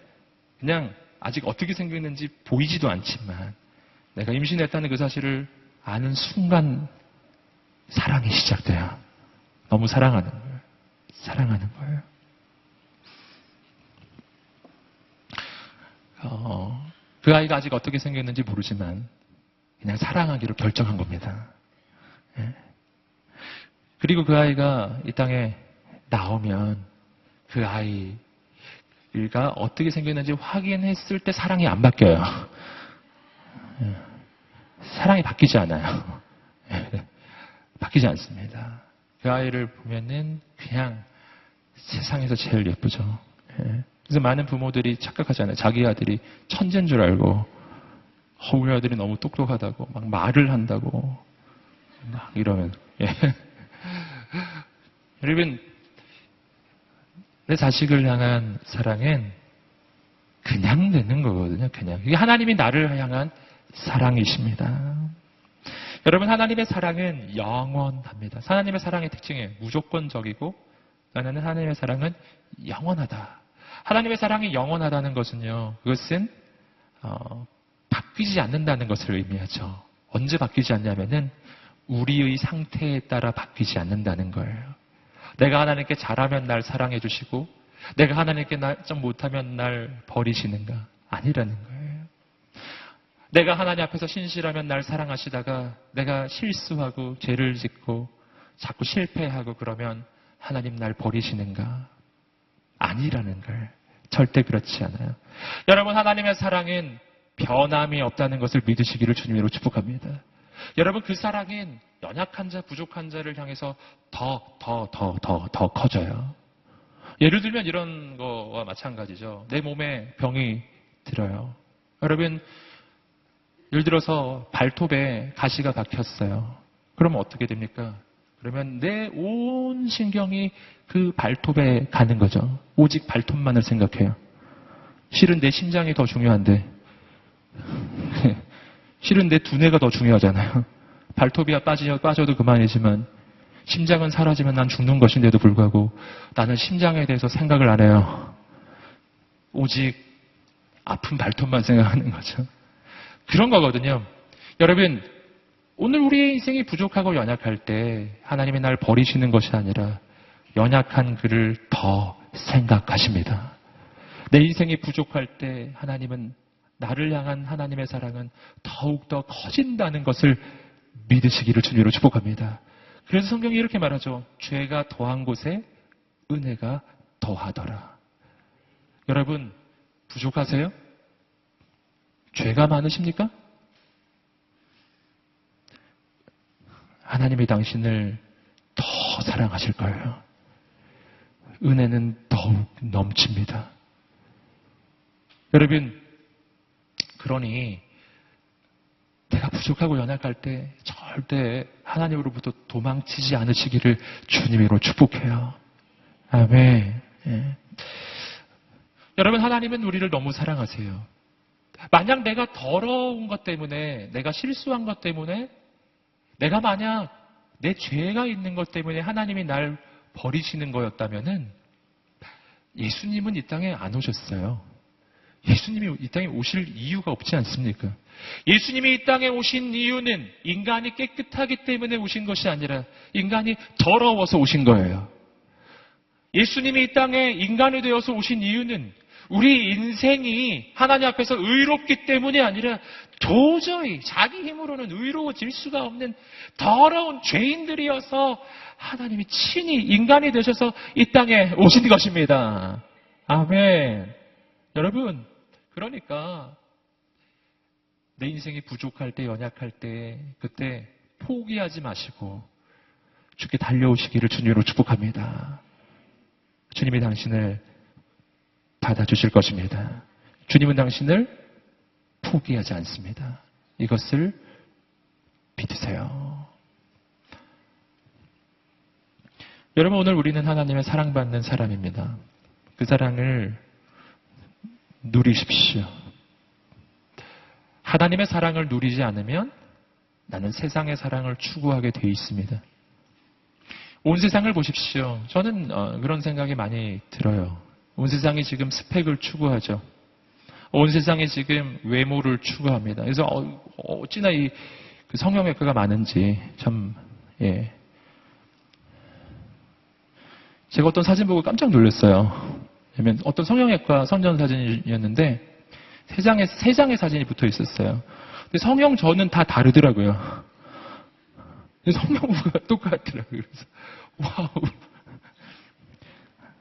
그냥 아직 어떻게 생겼는지 보이지도 않지만 내가 임신했다는 그 사실을 아는 순간 사랑이 시작돼요. 너무 사랑하는 거예요. 사랑하는 거예요. 그 아이가 아직 어떻게 생겼는지 모르지만 그냥 사랑하기로 결정한 겁니다. 예. 그리고 그 아이가 이 땅에 나오면 그 아이가 어떻게 생겼는지 확인했을 때 사랑이 안 바뀌어요. 예. 사랑이 바뀌지 않아요. 예. 바뀌지 않습니다. 그 아이를 보면은 그냥 세상에서 제일 예쁘죠. 예. 그래서 많은 부모들이 착각하잖아요. 자기 아들이 천재인 줄 알고 우리 아들이 너무 똑똑하다고 막 말을 한다고 막 이러면 예. 여러분, 내 자식을 향한 사랑은 그냥 되는 거거든요. 그냥. 이게 하나님이 나를 향한 사랑이십니다. 여러분, 하나님의 사랑은 영원합니다. 하나님의 사랑의 특징이 무조건적이고 나는 하나님의 사랑은 영원하다. 하나님의 사랑이 영원하다는 것은요. 그것은 바뀌지 않는다는 것을 의미하죠. 언제 바뀌지 않냐면은 우리의 상태에 따라 바뀌지 않는다는 거예요. 내가 하나님께 잘하면 날 사랑해 주시고 내가 하나님께 좀 못하면 날 버리시는가? 아니라는 거예요. 내가 하나님 앞에서 신실하면 날 사랑하시다가 내가 실수하고 죄를 짓고 자꾸 실패하고 그러면 하나님 날 버리시는가? 아니라는 걸. 절대 그렇지 않아요. 여러분, 하나님의 사랑은 변함이 없다는 것을 믿으시기를 주님으로 축복합니다. 여러분, 그 사랑은 연약한 자, 부족한 자를 향해서 더 커져요. 예를 들면 이런 거와 마찬가지죠. 내 몸에 병이 들어요. 여러분, 예를 들어서 발톱에 가시가 박혔어요. 그러면 어떻게 됩니까? 그러면 내 온 신경이 그 발톱에 가는 거죠. 오직 발톱만을 생각해요. 실은 내 심장이 더 중요한데 실은 내 두뇌가 더 중요하잖아요. 발톱이야 빠져도 그만이지만 심장은 사라지면 난 죽는 것인데도 불구하고 나는 심장에 대해서 생각을 안 해요. 오직 아픈 발톱만 생각하는 거죠. 그런 거거든요. 여러분, 오늘 우리의 인생이 부족하고 연약할 때 하나님이 날 버리시는 것이 아니라 연약한 그를 더 생각하십니다. 내 인생이 부족할 때 하나님은 나를 향한 하나님의 사랑은 더욱더 커진다는 것을 믿으시기를 주님으로 축복합니다. 그래서 성경이 이렇게 말하죠. 죄가 더한 곳에 은혜가 더하더라. 여러분, 부족하세요? 죄가 많으십니까? 하나님이 당신을 더 사랑하실 거예요. 은혜는 더욱 넘칩니다. 여러분, 그러니 내가 부족하고 연약할 때 절대 하나님으로부터 도망치지 않으시기를 주님으로 축복해요. 아멘. 예. 여러분, 하나님은 우리를 너무 사랑하세요. 만약 내가 더러운 것 때문에, 내가 실수한 것 때문에, 내가 만약 내 죄가 있는 것 때문에 하나님이 날 버리시는 거였다면은 예수님은 이 땅에 안 오셨어요. 예수님이 이 땅에 오실 이유가 없지 않습니까? 예수님이 이 땅에 오신 이유는 인간이 깨끗하기 때문에 오신 것이 아니라 인간이 더러워서 오신 거예요. 예수님이 이 땅에 인간이 되어서 오신 이유는 우리 인생이 하나님 앞에서 의롭기 때문이 아니라 도저히 자기 힘으로는 의로워질 수가 없는 더러운 죄인들이어서 하나님이 친히 인간이 되셔서 이 땅에 오신 것입니다. 아멘. 여러분, 그러니까 내 인생이 부족할 때, 연약할 때, 그때 포기하지 마시고 주께 달려오시기를 주님으로 축복합니다. 주님이 당신을 받아주실 것입니다. 주님은 당신을 포기하지 않습니다. 이것을 믿으세요. 여러분, 오늘 우리는 하나님의 사랑받는 사람입니다. 그 사랑을 누리십시오. 하나님의 사랑을 누리지 않으면 나는 세상의 사랑을 추구하게 되어 있습니다. 온 세상을 보십시오. 저는 그런 생각이 많이 들어요. 온 세상이 지금 스펙을 추구하죠. 온 세상이 지금 외모를 추구합니다. 그래서 어찌나 그 성형외과가 많은지 참, 예. 제가 어떤 사진 보고 깜짝 놀랐어요. 왜냐면 어떤 성형외과 선전 사진이었는데 세 장의 사진이 붙어 있었어요. 근데 성형 전은 다 다르더라고요. 근데 성형부가 똑같더라고요. 그래서 와우.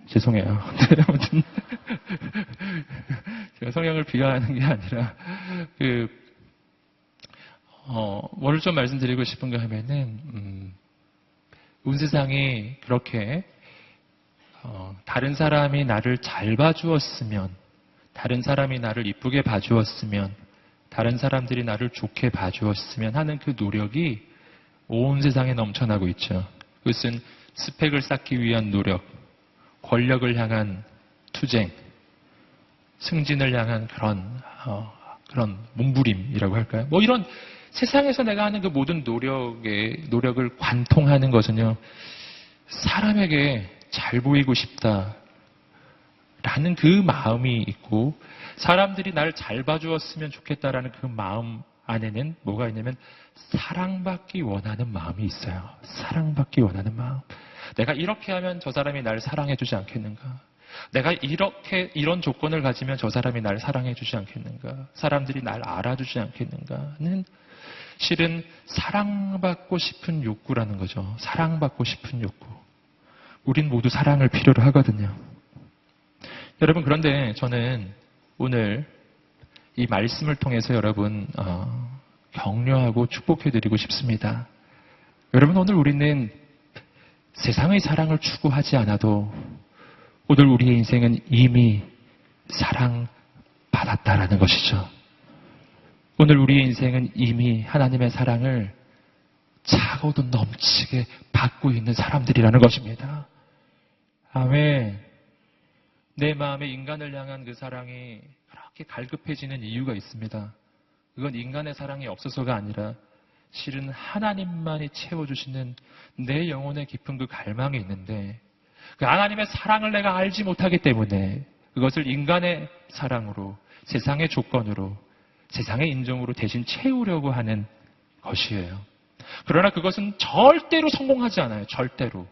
죄송해요. 네, 아무튼 제가 성형을 비하하는 게 아니라 뭐를 좀 말씀드리고 싶은가 하면은 온 세상이 그렇게 다른 사람이 나를 잘 봐주었으면, 다른 사람이 나를 이쁘게 봐주었으면, 다른 사람들이 나를 좋게 봐주었으면 하는 그 노력이 온 세상에 넘쳐나고 있죠. 그것은 스펙을 쌓기 위한 노력, 권력을 향한 투쟁, 승진을 향한 그런 몸부림이라고 할까요? 뭐 이런 세상에서 내가 하는 그 모든 노력을 관통하는 것은요, 사람에게 잘 보이고 싶다라는 그 마음이 있고, 사람들이 나를 잘 봐주었으면 좋겠다라는 그 마음 안에는 뭐가 있냐면 사랑받기 원하는 마음이 있어요. 사랑받기 원하는 마음. 내가 이렇게 하면 저 사람이 날 사랑해주지 않겠는가? 내가 이런 조건을 가지면 저 사람이 날 사랑해주지 않겠는가? 사람들이 날 알아주지 않겠는가는 실은 사랑받고 싶은 욕구라는 거죠. 사랑받고 싶은 욕구. 우린 모두 사랑을 필요로 하거든요. 여러분, 그런데 저는 오늘 이 말씀을 통해서 여러분 격려하고 축복해드리고 싶습니다. 여러분, 오늘 우리는 세상의 사랑을 추구하지 않아도 오늘 우리의 인생은 이미 사랑받았다라는 것이죠. 오늘 우리의 인생은 이미 하나님의 사랑을 차고도 넘치게 받고 있는 사람들이라는 것입니다. 아멘. 내 마음에 인간을 향한 그 사랑이 그렇게 갈급해지는 이유가 있습니다. 그건 인간의 사랑이 없어서가 아니라 실은 하나님만이 채워주시는 내 영혼의 깊은 그 갈망이 있는데, 그 하나님의 사랑을 내가 알지 못하기 때문에 그것을 인간의 사랑으로, 세상의 조건으로, 세상의 인정으로 대신 채우려고 하는 것이에요. 그러나 그것은 절대로 성공하지 않아요. 절대로.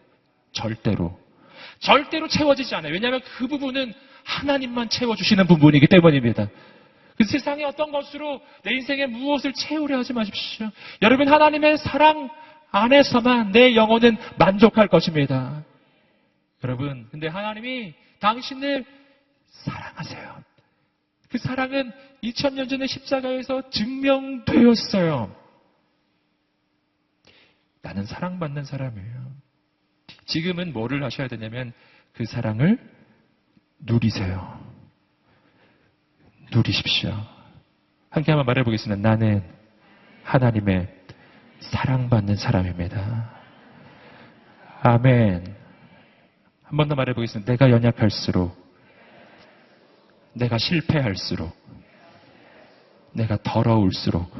절대로 채워지지 않아요. 왜냐하면 그 부분은 하나님만 채워주시는 부분이기 때문입니다. 그 세상의 어떤 것으로 내 인생에 무엇을 채우려 하지 마십시오. 여러분, 하나님의 사랑 안에서만 내 영혼은 만족할 것입니다. 여러분, 근데 하나님이 당신을 사랑하세요. 그 사랑은 2000년 전에 십자가에서 증명되었어요. 나는 사랑받는 사람이에요. 지금은 뭐를 하셔야 되냐면 그 사랑을 누리세요. 누리십시오. 함께 한번 말해보겠습니다. 나는 하나님의 사랑받는 사람입니다. 아멘. 한 번 더 말해보겠습니다. 내가 연약할수록, 내가 실패할수록, 내가 더러울수록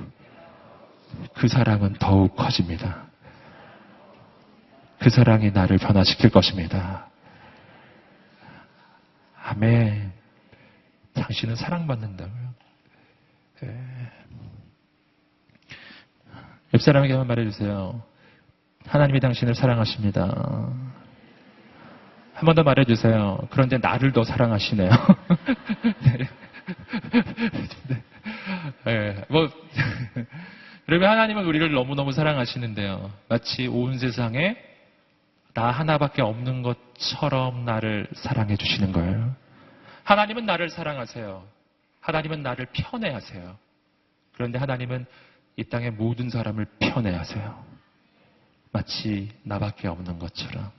그 사랑은 더욱 커집니다. 그 사랑이 나를 변화시킬 것입니다. 아멘. 당신은 사랑받는다고요. 네. 옆 사람에게 한번 말해주세요. 하나님이 당신을 사랑하십니다. 한 번 더 말해주세요. 그런데 나를 더 사랑하시네요. 네. 네. 그러면 하나님은 우리를 너무너무 사랑하시는데요. 마치 온 세상에 나 하나밖에 없는 것처럼 나를 사랑해 주시는 거예요. 하나님은 나를 사랑하세요. 하나님은 나를 편애하세요. 그런데 하나님은 이 땅의 모든 사람을 편애하세요. 마치 나밖에 없는 것처럼.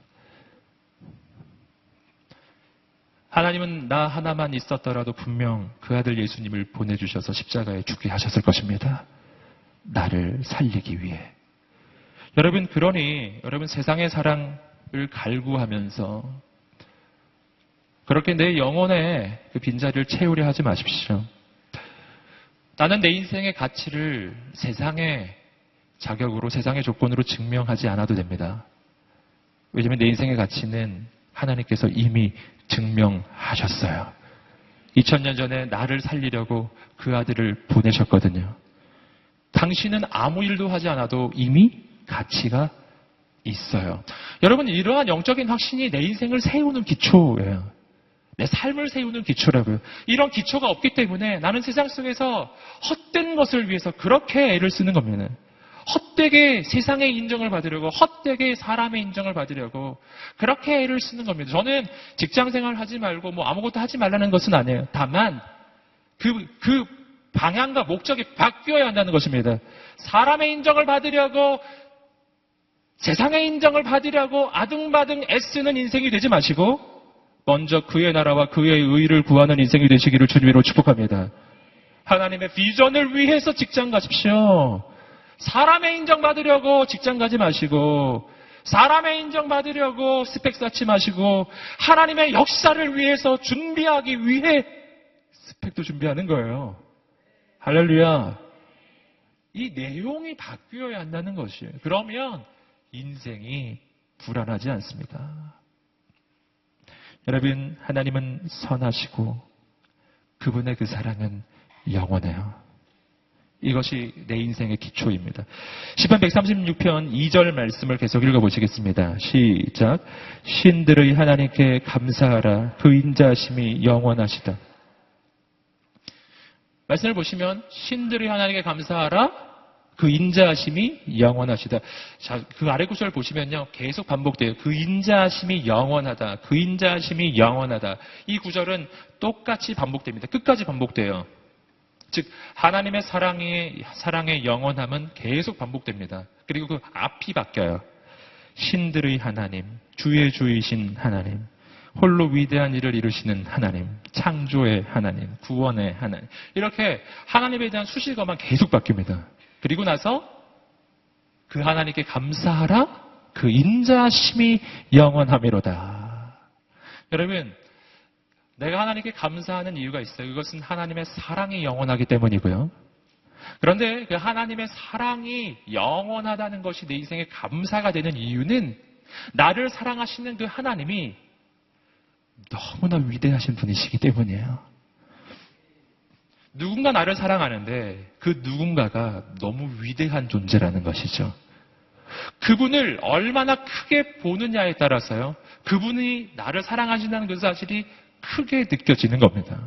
하나님은 나 하나만 있었더라도 분명 그 아들 예수님을 보내주셔서 십자가에 죽게 하셨을 것입니다. 나를 살리기 위해. 여러분, 그러니 여러분 세상의 사랑을 갈구하면서 그렇게 내 영혼의 그 빈자리를 채우려 하지 마십시오. 나는 내 인생의 가치를 세상의 자격으로, 세상의 조건으로 증명하지 않아도 됩니다. 왜냐하면 내 인생의 가치는 하나님께서 이미 증명하셨어요. 2000년 전에 나를 살리려고 그 아들을 보내셨거든요. 당신은 아무 일도 하지 않아도 이미 가치가 있어요. 여러분, 이러한 영적인 확신이 내 인생을 세우는 기초예요. 내 삶을 세우는 기초라고요. 이런 기초가 없기 때문에 나는 세상 속에서 헛된 것을 위해서 그렇게 애를 쓰는 겁니다. 헛되게 세상의 인정을 받으려고, 헛되게 사람의 인정을 받으려고 그렇게 애를 쓰는 겁니다. 저는 직장생활 하지 말고 뭐 아무것도 하지 말라는 것은 아니에요. 다만 그 방향과 목적이 바뀌어야 한다는 것입니다. 사람의 인정을 받으려고, 세상의 인정을 받으려고 아등바등 애쓰는 인생이 되지 마시고 먼저 그의 나라와 그의 의를 구하는 인생이 되시기를 주님으로 축복합니다. 하나님의 비전을 위해서 직장 가십시오. 사람의 인정받으려고 직장 가지 마시고, 사람의 인정받으려고 스펙 쌓지 마시고, 하나님의 역사를 위해서 준비하기 위해 스펙도 준비하는 거예요. 할렐루야. 이 내용이 바뀌어야 한다는 것이에요. 그러면 인생이 불안하지 않습니다. 여러분, 하나님은 선하시고 그분의 그 사랑은 영원해요. 이것이 내 인생의 기초입니다. 시편 136편 2절 말씀을 계속 읽어보시겠습니다. 시작. 신들의 하나님께 감사하라. 그 인자하심이 영원하시다. 말씀을 보시면 신들의 하나님께 감사하라. 그 인자하심이 영원하시다. 자, 그 아래 구절 보시면요, 계속 반복돼요. 그 인자하심이 영원하다. 그 인자하심이 영원하다. 이 구절은 똑같이 반복됩니다. 끝까지 반복돼요. 즉 하나님의 사랑의 영원함은 계속 반복됩니다. 그리고 그 앞이 바뀌어요. 신들의 하나님, 주의 주이신 하나님, 홀로 위대한 일을 이루시는 하나님, 창조의 하나님, 구원의 하나님, 이렇게 하나님에 대한 수식어만 계속 바뀝니다. 그리고 나서 그 하나님께 감사하라. 그 인자심이 영원함이로다. 여러분, 내가 하나님께 감사하는 이유가 있어요. 그것은 하나님의 사랑이 영원하기 때문이고요. 그런데 그 하나님의 사랑이 영원하다는 것이 내 인생의 감사가 되는 이유는 나를 사랑하시는 그 하나님이 너무나 위대하신 분이시기 때문이에요. 누군가 나를 사랑하는데 그 누군가가 너무 위대한 존재라는 것이죠. 그분을 얼마나 크게 보느냐에 따라서요. 그분이 나를 사랑하신다는 그 사실이 크게 느껴지는 겁니다.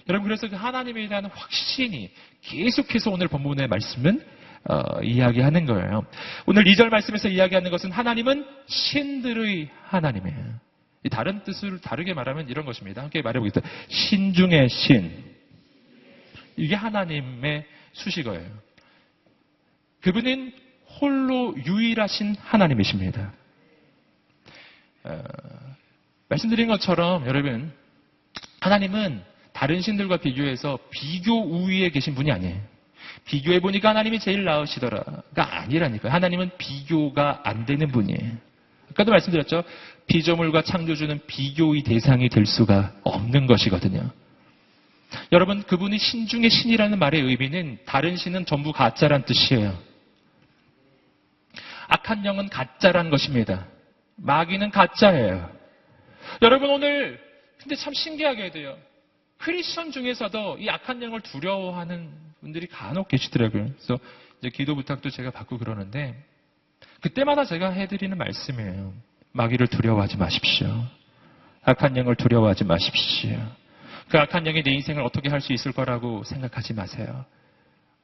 여러분, 그래서 그 하나님에 대한 확신이 계속해서 오늘 본문의 말씀은 이야기하는 거예요. 오늘 2절 말씀에서 이야기하는 것은 하나님은 신들의 하나님이에요. 다른 뜻을 다르게 말하면 이런 것입니다. 함께 말해보겠습니다. 신 중의 신. 이게 하나님의 수식어예요. 그분은 홀로 유일하신 하나님이십니다. 말씀드린 것처럼 여러분, 하나님은 다른 신들과 비교해서 비교 우위에 계신 분이 아니에요. 비교해보니까 하나님이 제일 나으시더라가 아니라니까요. 하나님은 비교가 안 되는 분이에요. 아까도 말씀드렸죠. 피조물과 창조주는 비교의 대상이 될 수가 없는 것이거든요. 여러분, 그분이 신 중의 신이라는 말의 의미는 다른 신은 전부 가짜란 뜻이에요. 악한 영은 가짜란 것입니다. 마귀는 가짜예요. 여러분, 오늘 근데 참 신기하게 돼요. 크리스천 중에서도 이 악한 영을 두려워하는 분들이 간혹 계시더라고요. 그래서 이제 기도 부탁도 제가 받고 그러는데 그때마다 제가 해드리는 말씀이에요. 마귀를 두려워하지 마십시오. 악한 영을 두려워하지 마십시오. 그 악한 영이 내 인생을 어떻게 할 수 있을 거라고 생각하지 마세요.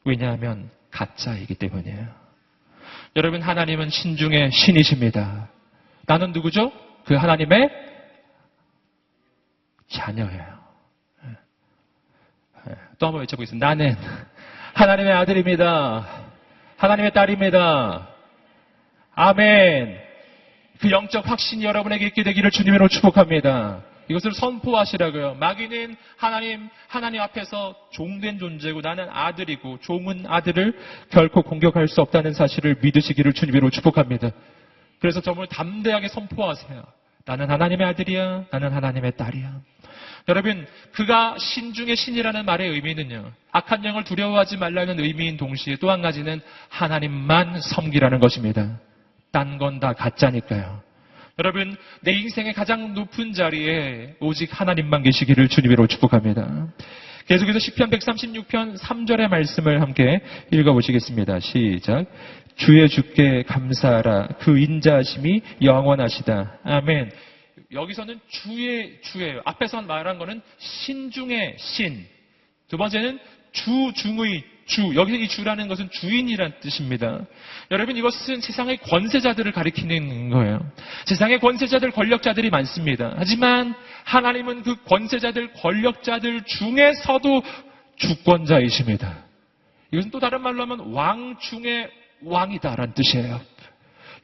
왜냐하면 가짜이기 때문이에요. 여러분, 하나님은 신 중에 신이십니다. 나는 누구죠? 그 하나님의 자녀예요. 또 한번 외쳐보겠습니다. 나는 하나님의 아들입니다. 하나님의 딸입니다. 아멘. 그 영적 확신이 여러분에게 있게 되기를 주님으로 축복합니다. 이것을 선포하시라고요. 마귀는 하나님 앞에서 종된 존재고 나는 아들이고 종은 아들을 결코 공격할 수 없다는 사실을 믿으시기를 주님으로 축복합니다. 그래서 정말 담대하게 선포하세요. 나는 하나님의 아들이야. 나는 하나님의 딸이야. 여러분, 그가 신 중의 신이라는 말의 의미는요. 악한 영을 두려워하지 말라는 의미인 동시에 또 한 가지는 하나님만 섬기라는 것입니다. 딴 건 다 가짜니까요. 여러분, 내 인생의 가장 높은 자리에 오직 하나님만 계시기를 주님으로 축복합니다. 계속해서 시편 136편 3절의 말씀을 함께 읽어보시겠습니다. 시작. 주께 감사하라. 그 인자하심이 영원하시다. 아멘. 여기서는 주예요. 앞에서 말한 거는 신 중의 신. 두 번째는 중의 주. 여기서 이 주라는 것은 주인이란 뜻입니다. 여러분, 이것은 세상의 권세자들을 가리키는 거예요. 세상의 권세자들, 권력자들이 많습니다. 하지만 하나님은 그 권세자들, 권력자들 중에서도 주권자이십니다. 이것은 또 다른 말로 하면 왕 중의 왕이다라는 뜻이에요.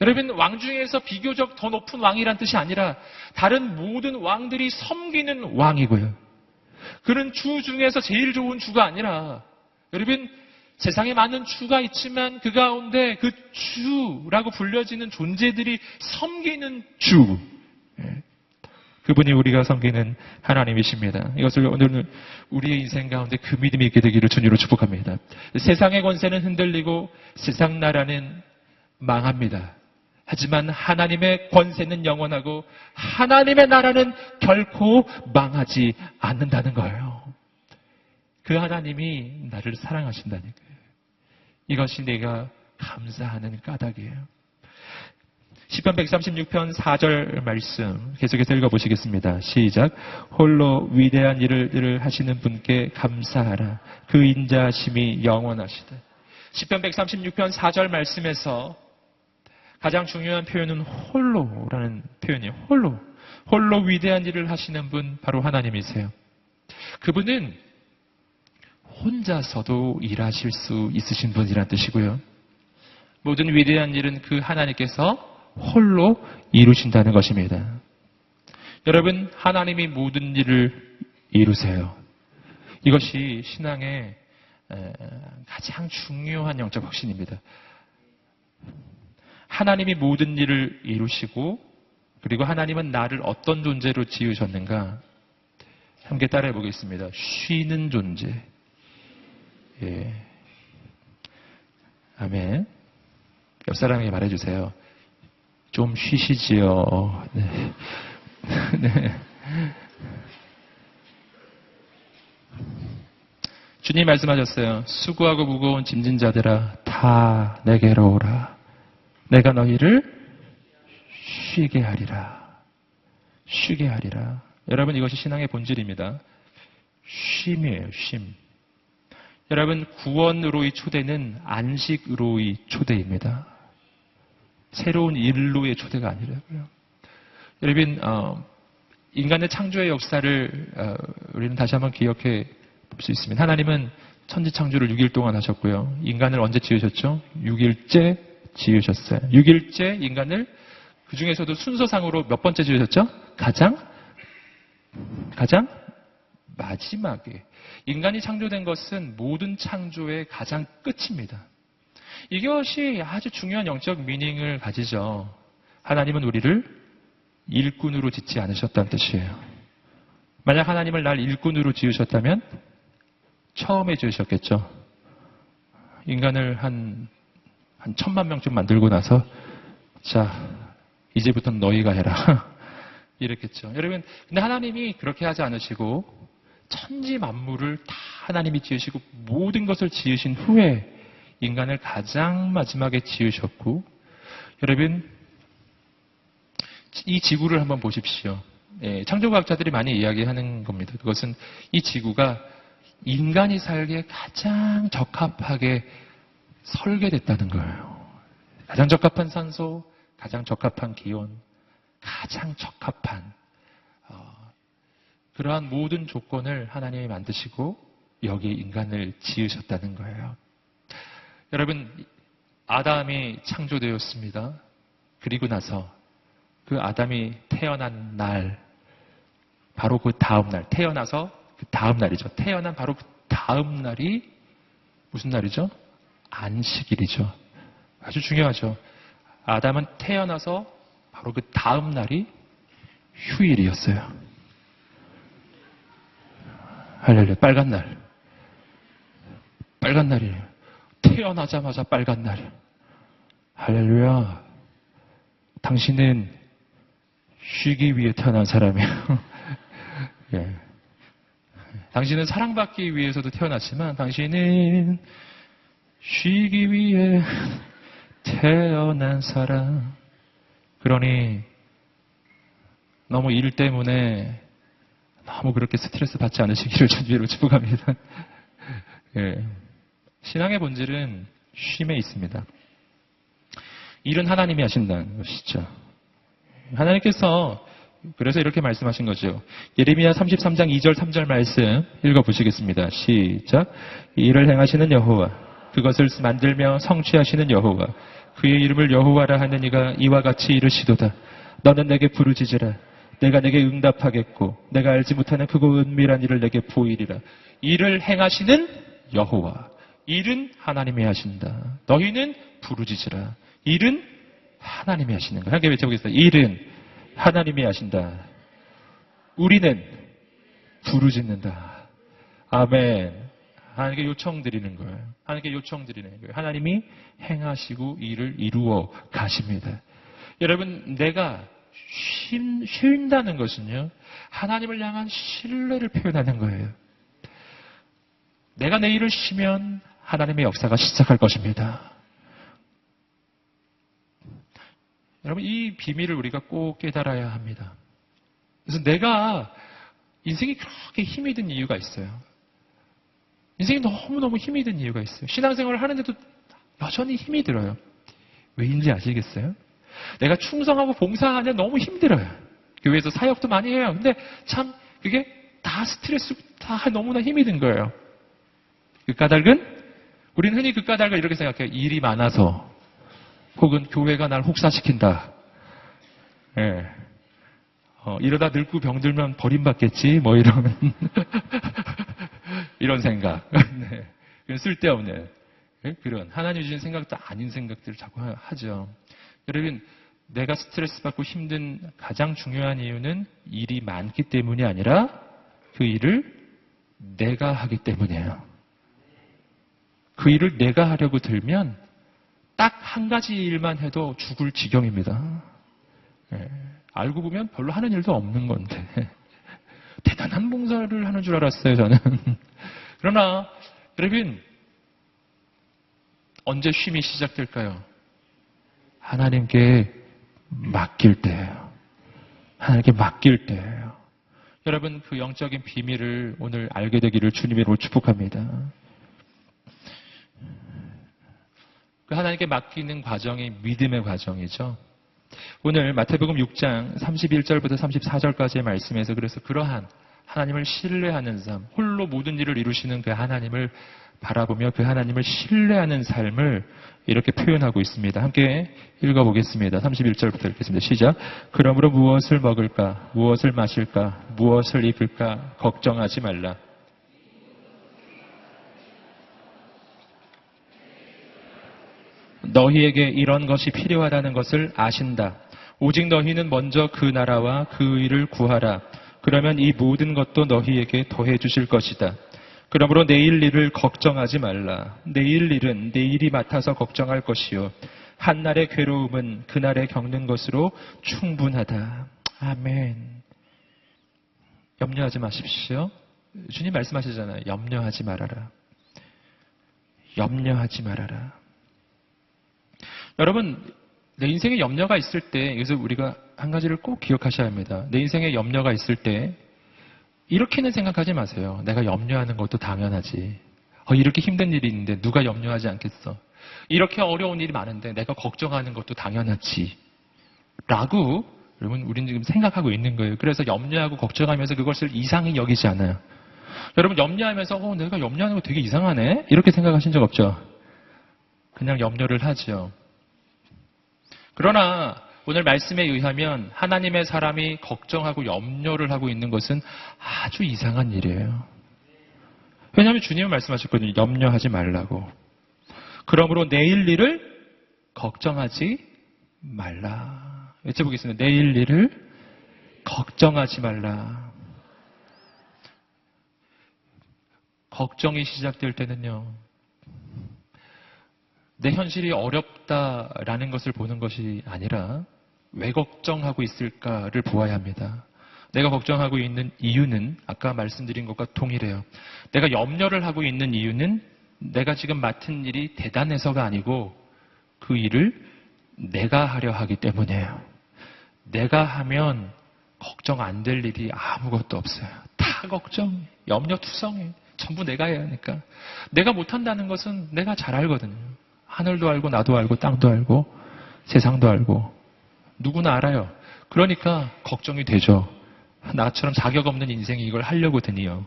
여러분, 왕 중에서 비교적 더 높은 왕이란 뜻이 아니라 다른 모든 왕들이 섬기는 왕이고요. 그는 주 중에서 제일 좋은 주가 아니라 여러분, 세상에 많은 주가 있지만 그 가운데 그 주라고 불려지는 존재들이 섬기는 주. 그분이 우리가 섬기는 하나님이십니다. 이것을 오늘 우리의 인생 가운데 그 믿음이 있게 되기를 주님으로 축복합니다. 세상의 권세는 흔들리고 세상 나라는 망합니다. 하지만 하나님의 권세는 영원하고 하나님의 나라는 결코 망하지 않는다는 거예요. 그 하나님이 나를 사랑하신다니까요. 이것이 내가 감사하는 까닭이에요. 시편 136편 4절 말씀 계속해서 읽어보시겠습니다. 시작. 홀로 위대한 일을 하시는 분께 감사하라. 그 인자하심이 영원하시다. 시편 136편 4절 말씀에서 가장 중요한 표현은 홀로라는 표현이에요. 홀로 위대한 일을 하시는 분 바로 하나님이세요. 그분은 혼자서도 일하실 수 있으신 분이란 뜻이고요. 모든 위대한 일은 그 하나님께서 홀로 이루신다는 것입니다. 여러분, 하나님이 모든 일을 이루세요. 이것이 신앙의 가장 중요한 영적 확신입니다. 하나님이 모든 일을 이루시고 그리고 하나님은 나를 어떤 존재로 지으셨는가? 함께 따라해 보겠습니다. 쉬는 존재. 예. 아멘. 옆 사람에게 말해주세요. 좀 쉬시지요. 네. 네. 주님 말씀하셨어요. 수고하고 무거운 짐진 자들아 다 내게로 오라. 내가 너희를 쉬게 하리라. 쉬게 하리라. 여러분, 이것이 신앙의 본질입니다. 쉼이에요, 쉼. 여러분, 구원으로의 초대는 안식으로의 초대입니다. 새로운 일로의 초대가 아니라고요. 여러분, 인간의 창조의 역사를 우리는 다시 한번 기억해 볼 수 있습니다. 하나님은 천지 창조를 6일 동안 하셨고요. 인간을 언제 지으셨죠? 6일째 지으셨어요. 6일째 인간을 그 중에서도 순서상으로 몇 번째 지으셨죠? 가장 마지막에. 인간이 창조된 것은 모든 창조의 가장 끝입니다. 이것이 아주 중요한 영적 미닝을 가지죠. 하나님은 우리를 일꾼으로 짓지 않으셨다는 뜻이에요. 만약 하나님을 날 일꾼으로 지으셨다면 처음에 지으셨겠죠. 인간을 한 1000만 명쯤 만들고 나서 자, 이제부터는 너희가 해라. 이랬겠죠. 여러분, 근데 하나님이 그렇게 하지 않으시고 천지 만물을 다 하나님이 지으시고 모든 것을 지으신 후에 인간을 가장 마지막에 지으셨고, 여러분, 이 지구를 한번 보십시오. 창조과학자들이 많이 이야기하는 겁니다. 그것은 이 지구가 인간이 살기에 가장 적합하게 설계됐다는 거예요. 가장 적합한 산소, 가장 적합한 기온, 가장 적합한 그러한 모든 조건을 하나님이 만드시고 여기에 인간을 지으셨다는 거예요. 여러분, 아담이 창조되었습니다. 그리고 나서 그 아담이 태어난 날, 바로 그 다음 날, 태어나서 그 다음 날이죠. 태어난 바로 그 다음 날이 무슨 날이죠? 안식일이죠. 아주 중요하죠. 아담은 태어나서 바로 그 다음 날이 휴일이었어요. 할렐루야, 빨간 날. 빨간 날이에요. 태어나자마자 빨간 날. 할렐루야. 당신은 쉬기 위해 태어난 사람이에요. 예. 당신은 사랑받기 위해서도 태어났지만 당신은 쉬기 위해 태어난 사람. 그러니 너무 일 때문에 너무 그렇게 스트레스 받지 않으시기를 주님으로 축복합니다. 예. 신앙의 본질은 쉼에 있습니다. 일은 하나님이 하신다는 것이죠. 하나님께서 그래서 이렇게 말씀하신 거죠. 예레미야 33장 2절 3절 말씀 읽어보시겠습니다. 시작. 일을 행하시는 여호와, 그것을 만들며 성취하시는 여호와, 그의 이름을 여호와라 하는 이가 이와 같이 이르시도다. 너는 내게 부르짖으라. 내가 내게 응답하겠고 내가 알지 못하는 크고 은밀한 일을 내게 보이리라. 일을 행하시는 여호와. 일은 하나님이 하신다. 너희는 부르짖으라. 일은 하나님이 하시는 거야. 함께 외쳐보겠습니다. 일은 하나님이 하신다. 우리는 부르짖는다. 아멘. 하나님께 요청드리는 거예요. 하나님께 요청드리는 거예요. 하나님이 행하시고 일을 이루어 가십니다. 여러분, 내가 쉰다는 것은요, 하나님을 향한 신뢰를 표현하는 거예요. 내가 내 일을 쉬면 하나님의 역사가 시작할 것입니다. 여러분, 이 비밀을 우리가 꼭 깨달아야 합니다. 그래서 내가 인생이 그렇게 힘이 든 이유가 있어요. 인생이 너무너무 힘이 든 이유가 있어요. 신앙생활을 하는데도 여전히 힘이 들어요. 왜인지 아시겠어요? 내가 충성하고 봉사하는데 너무 힘들어요. 교회에서 사역도 많이 해요. 근데 참 그게 다 스트레스, 다 너무나 힘이 든 거예요. 그 까닭은 우리는 흔히 그 까닭을 이렇게 생각해요. 일이 많아서, 혹은 교회가 날 혹사시킨다. 예. 이러다 늙고 병들면 버림받겠지, 뭐 이런 이런 생각. 네. 쓸데없는 그런 하나님 주신 생각도 아닌 생각들을 자꾸 하죠. 여러분, 내가 스트레스 받고 힘든 가장 중요한 이유는 일이 많기 때문이 아니라 그 일을 내가 하기 때문이에요. 그 일을 내가 하려고 들면 딱 한 가지 일만 해도 죽을 지경입니다. 예, 알고 보면 별로 하는 일도 없는 건데 대단한 봉사를 하는 줄 알았어요, 저는. 그러나 여러분, 언제 쉼이 시작될까요? 하나님께 맡길 때예요. 하나님께 맡길 때예요. 여러분, 그 영적인 비밀을 오늘 알게 되기를 주님으로 축복합니다. 그 하나님께 맡기는 과정이 믿음의 과정이죠. 오늘 마태복음 6장 31절부터 34절까지의 말씀에서 그래서 그러한 하나님을 신뢰하는 삶, 홀로 모든 일을 이루시는 그 하나님을 바라보며 그 하나님을 신뢰하는 삶을 이렇게 표현하고 있습니다. 함께 읽어보겠습니다. 31절부터 읽겠습니다. 시작. 그러므로 무엇을 먹을까, 무엇을 마실까, 무엇을 입을까 걱정하지 말라. 너희에게 이런 것이 필요하다는 것을 아신다. 오직 너희는 먼저 그 나라와 그 의를 구하라. 그러면 이 모든 것도 너희에게 더해 주실 것이다. 그러므로 내일 일을 걱정하지 말라. 내일 일은 내일이 맡아서 걱정할 것이요. 한날의 괴로움은 그날에 겪는 것으로 충분하다. 아멘. 염려하지 마십시오. 주님 말씀하시잖아요. 염려하지 말아라. 염려하지 말아라. 여러분, 내 인생에 염려가 있을 때, 여기서 우리가 한 가지를 꼭 기억하셔야 합니다. 내 인생에 염려가 있을 때, 이렇게는 생각하지 마세요. 내가 염려하는 것도 당연하지. 이렇게 힘든 일이 있는데 누가 염려하지 않겠어. 이렇게 어려운 일이 많은데 내가 걱정하는 것도 당연하지. 라고, 여러분, 우리는 지금 생각하고 있는 거예요. 그래서 염려하고 걱정하면서 그것을 이상히 여기지 않아요. 여러분, 염려하면서, 내가 염려하는 거 되게 이상하네? 이렇게 생각하신 적 없죠? 그냥 염려를 하죠. 그러나 오늘 말씀에 의하면 하나님의 사람이 걱정하고 염려를 하고 있는 것은 아주 이상한 일이에요. 왜냐하면 주님은 말씀하셨거든요. 염려하지 말라고. 그러므로 내일 일을 걱정하지 말라. 외쳐보겠습니다. 내일 일을 걱정하지 말라. 걱정이 시작될 때는요, 내 현실이 어렵다라는 것을 보는 것이 아니라 왜 걱정하고 있을까를 보아야 합니다. 내가 걱정하고 있는 이유는 아까 말씀드린 것과 동일해요. 내가 염려를 하고 있는 이유는 내가 지금 맡은 일이 대단해서가 아니고 그 일을 내가 하려 하기 때문이에요. 내가 하면 걱정 안 될 일이 아무것도 없어요. 다 걱정, 염려투성해. 전부 내가 해야 하니까. 내가 못한다는 것은 내가 잘 알거든요. 하늘도 알고 나도 알고 땅도 알고 세상도 알고 누구나 알아요. 그러니까 걱정이 되죠. 나처럼 자격 없는 인생이 이걸 하려고 드니요.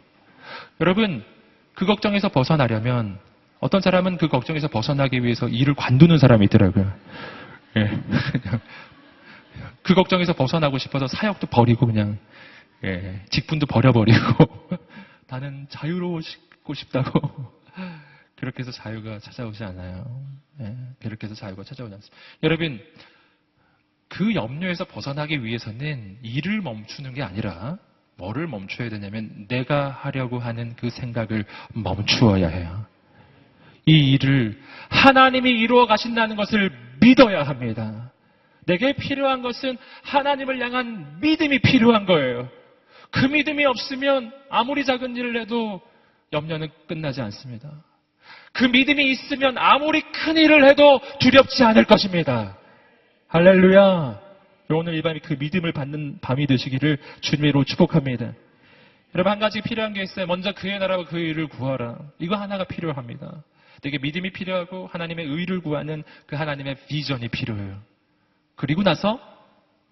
여러분, 그 걱정에서 벗어나려면 어떤 사람은 그 걱정에서 벗어나기 위해서 일을 관두는 사람이 있더라고요. 예. 그 걱정에서 벗어나고 싶어서 사역도 버리고 그냥 직분도 버려버리고 나는 자유로워지고 싶다고 그렇게 해서 자유가 찾아오지 않아요. 그렇게 해서 자유가 찾아오지 않습니다. 여러분, 그 염려에서 벗어나기 위해서는 일을 멈추는 게 아니라 뭐를 멈춰야 되냐면 내가 하려고 하는 그 생각을 멈추어야 해요. 이 일을 하나님이 이루어 가신다는 것을 믿어야 합니다. 내게 필요한 것은 하나님을 향한 믿음이 필요한 거예요. 그 믿음이 없으면 아무리 작은 일을 해도 염려는 끝나지 않습니다. 그 믿음이 있으면 아무리 큰 일을 해도 두렵지 않을 것입니다. 할렐루야. 오늘 이 밤이 그 믿음을 받는 밤이 되시기를 주님으로 축복합니다. 여러분, 한 가지 필요한 게 있어요. 먼저 그의 나라와 그의 의를 구하라. 이거 하나가 필요합니다. 내게 믿음이 필요하고 하나님의 의를 구하는 그 하나님의 비전이 필요해요. 그리고 나서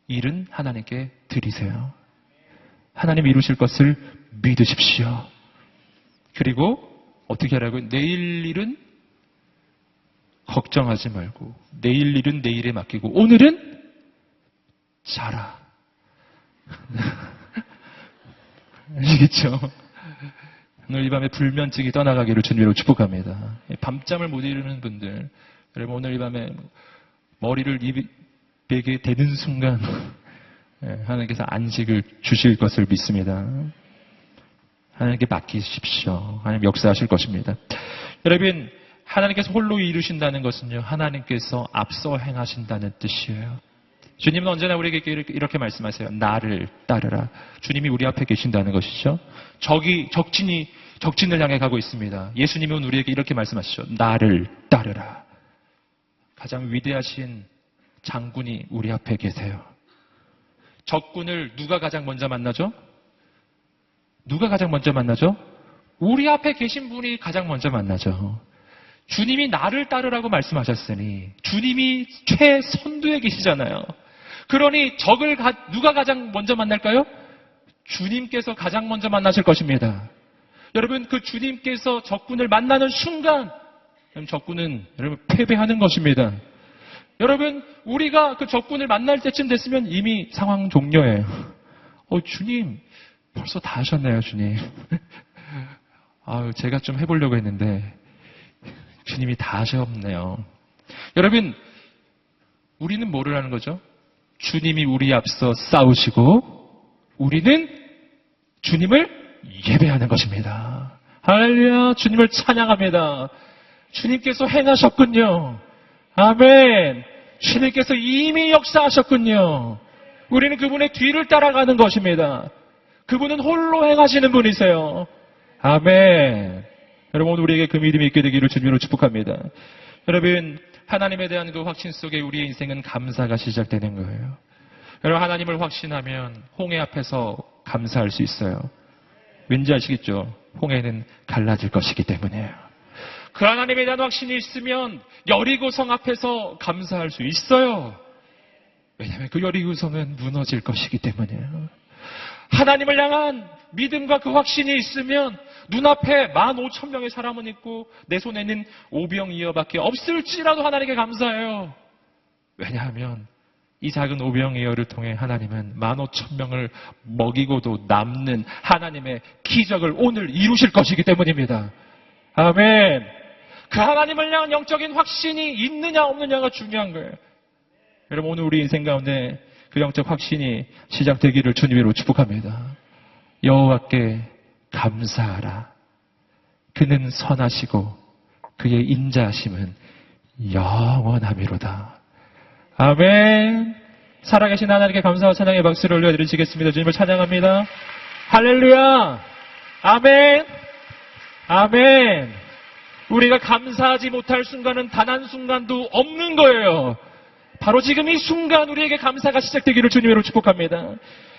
일은 하나님께 드리세요. 하나님 이루실 것을 믿으십시오. 그리고 어떻게 하라고요? 내일 일은 걱정하지 말고 내일 일은 내일에 맡기고 오늘은 자라. 아시겠죠? 오늘 이 밤에 불면증이 떠나가기를 주님으로 축복합니다. 밤잠을 못 이루는 분들, 여러분 오늘 이 밤에 머리를 입에 대는 순간 하나님께서 안식을 주실 것을 믿습니다. 하나님께 맡기십시오. 하나님 역사하실 것입니다. 여러분, 하나님께서 홀로 이루신다는 것은요, 하나님께서 앞서 행하신다는 뜻이에요. 주님은 언제나 우리에게 이렇게 말씀하세요. 나를 따르라. 주님이 우리 앞에 계신다는 것이죠. 적진을 향해 가고 있습니다. 예수님은 우리에게 이렇게 말씀하시죠. 나를 따르라. 가장 위대하신 장군이 우리 앞에 계세요. 적군을 누가 가장 먼저 만나죠? 누가 가장 먼저 만나죠? 우리 앞에 계신 분이 가장 먼저 만나죠. 주님이 나를 따르라고 말씀하셨으니 주님이 최선두에 계시잖아요. 그러니 적을 누가 가장 먼저 만날까요? 주님께서 가장 먼저 만나실 것입니다. 여러분, 그 주님께서 적군을 만나는 순간 적군은 여러분 패배하는 것입니다. 여러분, 우리가 그 적군을 만날 때쯤 됐으면 이미 상황 종료예요. 주님 벌써 다 하셨네요, 주님. 제가 좀 해보려고 했는데 주님이 다 하셨네요. 여러분, 우리는 뭐를 하는 거죠? 주님이 우리 앞서 싸우시고 우리는 주님을 예배하는 것입니다. 할렐루야. 주님을 찬양합니다. 주님께서 행하셨군요. 아멘. 주님께서 이미 역사하셨군요. 우리는 그분의 뒤를 따라가는 것입니다. 그분은 홀로 행하시는 분이세요. 아멘. 여러분, 오늘 우리에게 그 믿음이 있게 되기를 주님으로 축복합니다. 여러분, 하나님에 대한 그 확신 속에 우리의 인생은 감사가 시작되는 거예요. 여러분, 하나님을 확신하면 홍해 앞에서 감사할 수 있어요. 왠지 아시겠죠? 홍해는 갈라질 것이기 때문에요. 그 하나님에 대한 확신이 있으면 여리고성 앞에서 감사할 수 있어요. 왜냐하면 그 여리고성은 무너질 것이기 때문에요. 하나님을 향한 믿음과 그 확신이 있으면 눈앞에 15,000명의 사람은 있고 내 손에는 오병이어밖에 없을지라도 하나님께 감사해요. 왜냐하면 이 작은 오병이어를 통해 하나님은 15,000명을 먹이고도 남는 하나님의 기적을 오늘 이루실 것이기 때문입니다. 아멘. 그 하나님을 향한 영적인 확신이 있느냐 없느냐가 중요한 거예요. 여러분, 오늘 우리 인생 가운데 그 영적 확신이 시작되기를 주님으로 축복합니다. 여호와께 감사하라. 그는 선하시고 그의 인자하심은 영원하미로다. 아멘. 살아계신 하나님께 감사와 찬양의 박수를 올려드리시겠습니다. 주님을 찬양합니다. 할렐루야. 아멘. 아멘. 우리가 감사하지 못할 순간은 단 한 순간도 없는 거예요. 바로 지금 이 순간 우리에게 감사가 시작되기를 주님으로 축복합니다.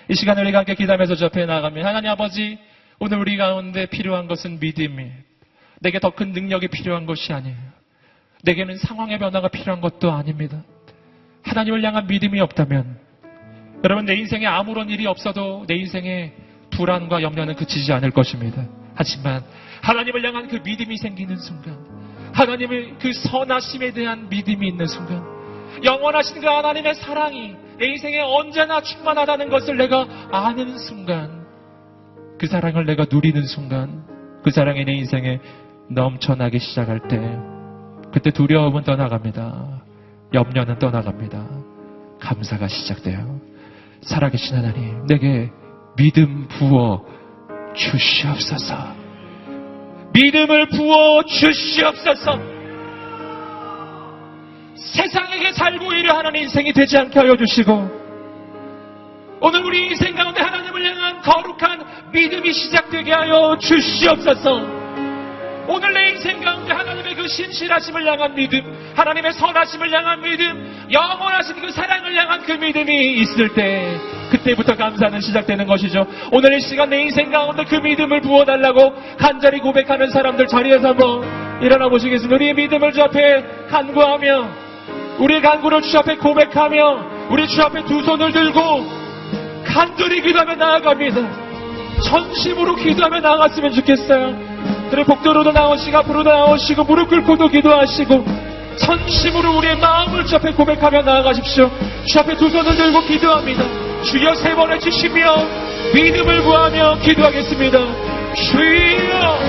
이 시간에 우리가 함께 기도하면서 주 앞에 나아가면, 하나님 아버지, 오늘 우리 가운데 필요한 것은 믿음이에요. 내게 더 큰 능력이 필요한 것이 아니에요. 내게는 상황의 변화가 필요한 것도 아닙니다. 하나님을 향한 믿음이 없다면 여러분, 내 인생에 아무런 일이 없어도 내 인생에 불안과 염려는 그치지 않을 것입니다. 하지만 하나님을 향한 그 믿음이 생기는 순간, 하나님의 그 선하심에 대한 믿음이 있는 순간, 영원하신 그 하나님의 사랑이 내 인생에 언제나 충만하다는 것을 내가 아는 순간, 그 사랑을 내가 누리는 순간, 그 사랑이 내 인생에 넘쳐나기 시작할 때, 그때 두려움은 떠나갑니다. 염려는 떠나갑니다. 감사가 시작돼요. 살아계신 하나님, 내게 믿음 부어 주시옵소서. 믿음을 부어 주시옵소서. 세상에게 잘 보이려 하는 인생이 되지 않게 하여 주시고, 오늘 우리 인생 가운데 하나님을 향한 거룩한 믿음이 시작되게 하여 주시옵소서. 오늘 내 인생 가운데 하나님의 그 신실하심을 향한 믿음, 하나님의 선하심을 향한 믿음, 영원하신 그 사랑을 향한 그 믿음이 있을 때, 그때부터 감사는 시작되는 것이죠. 오늘 이 시간 내 인생 가운데 그 믿음을 부어달라고 간절히 고백하는 사람들 자리에서 한번 일어나 보시겠습니다. 우리의 믿음을 주 앞에 간구하며, 우리의 간구를 주 앞에 고백하며, 우리 주 앞에 두 손을 들고 간절히 기도하며 나아갑니다. 전심으로 기도하며 나아갔으면 좋겠어요. 그래, 복도로도 나오시고 앞으로도 나오시고 무릎 꿇고도 기도하시고 전심으로 우리의 마음을 주 앞에 고백하며 나아가십시오. 주 앞에 두 손을 들고 기도합니다. 주여 3번 외치시며 믿음을 구하며 기도하겠습니다. 주여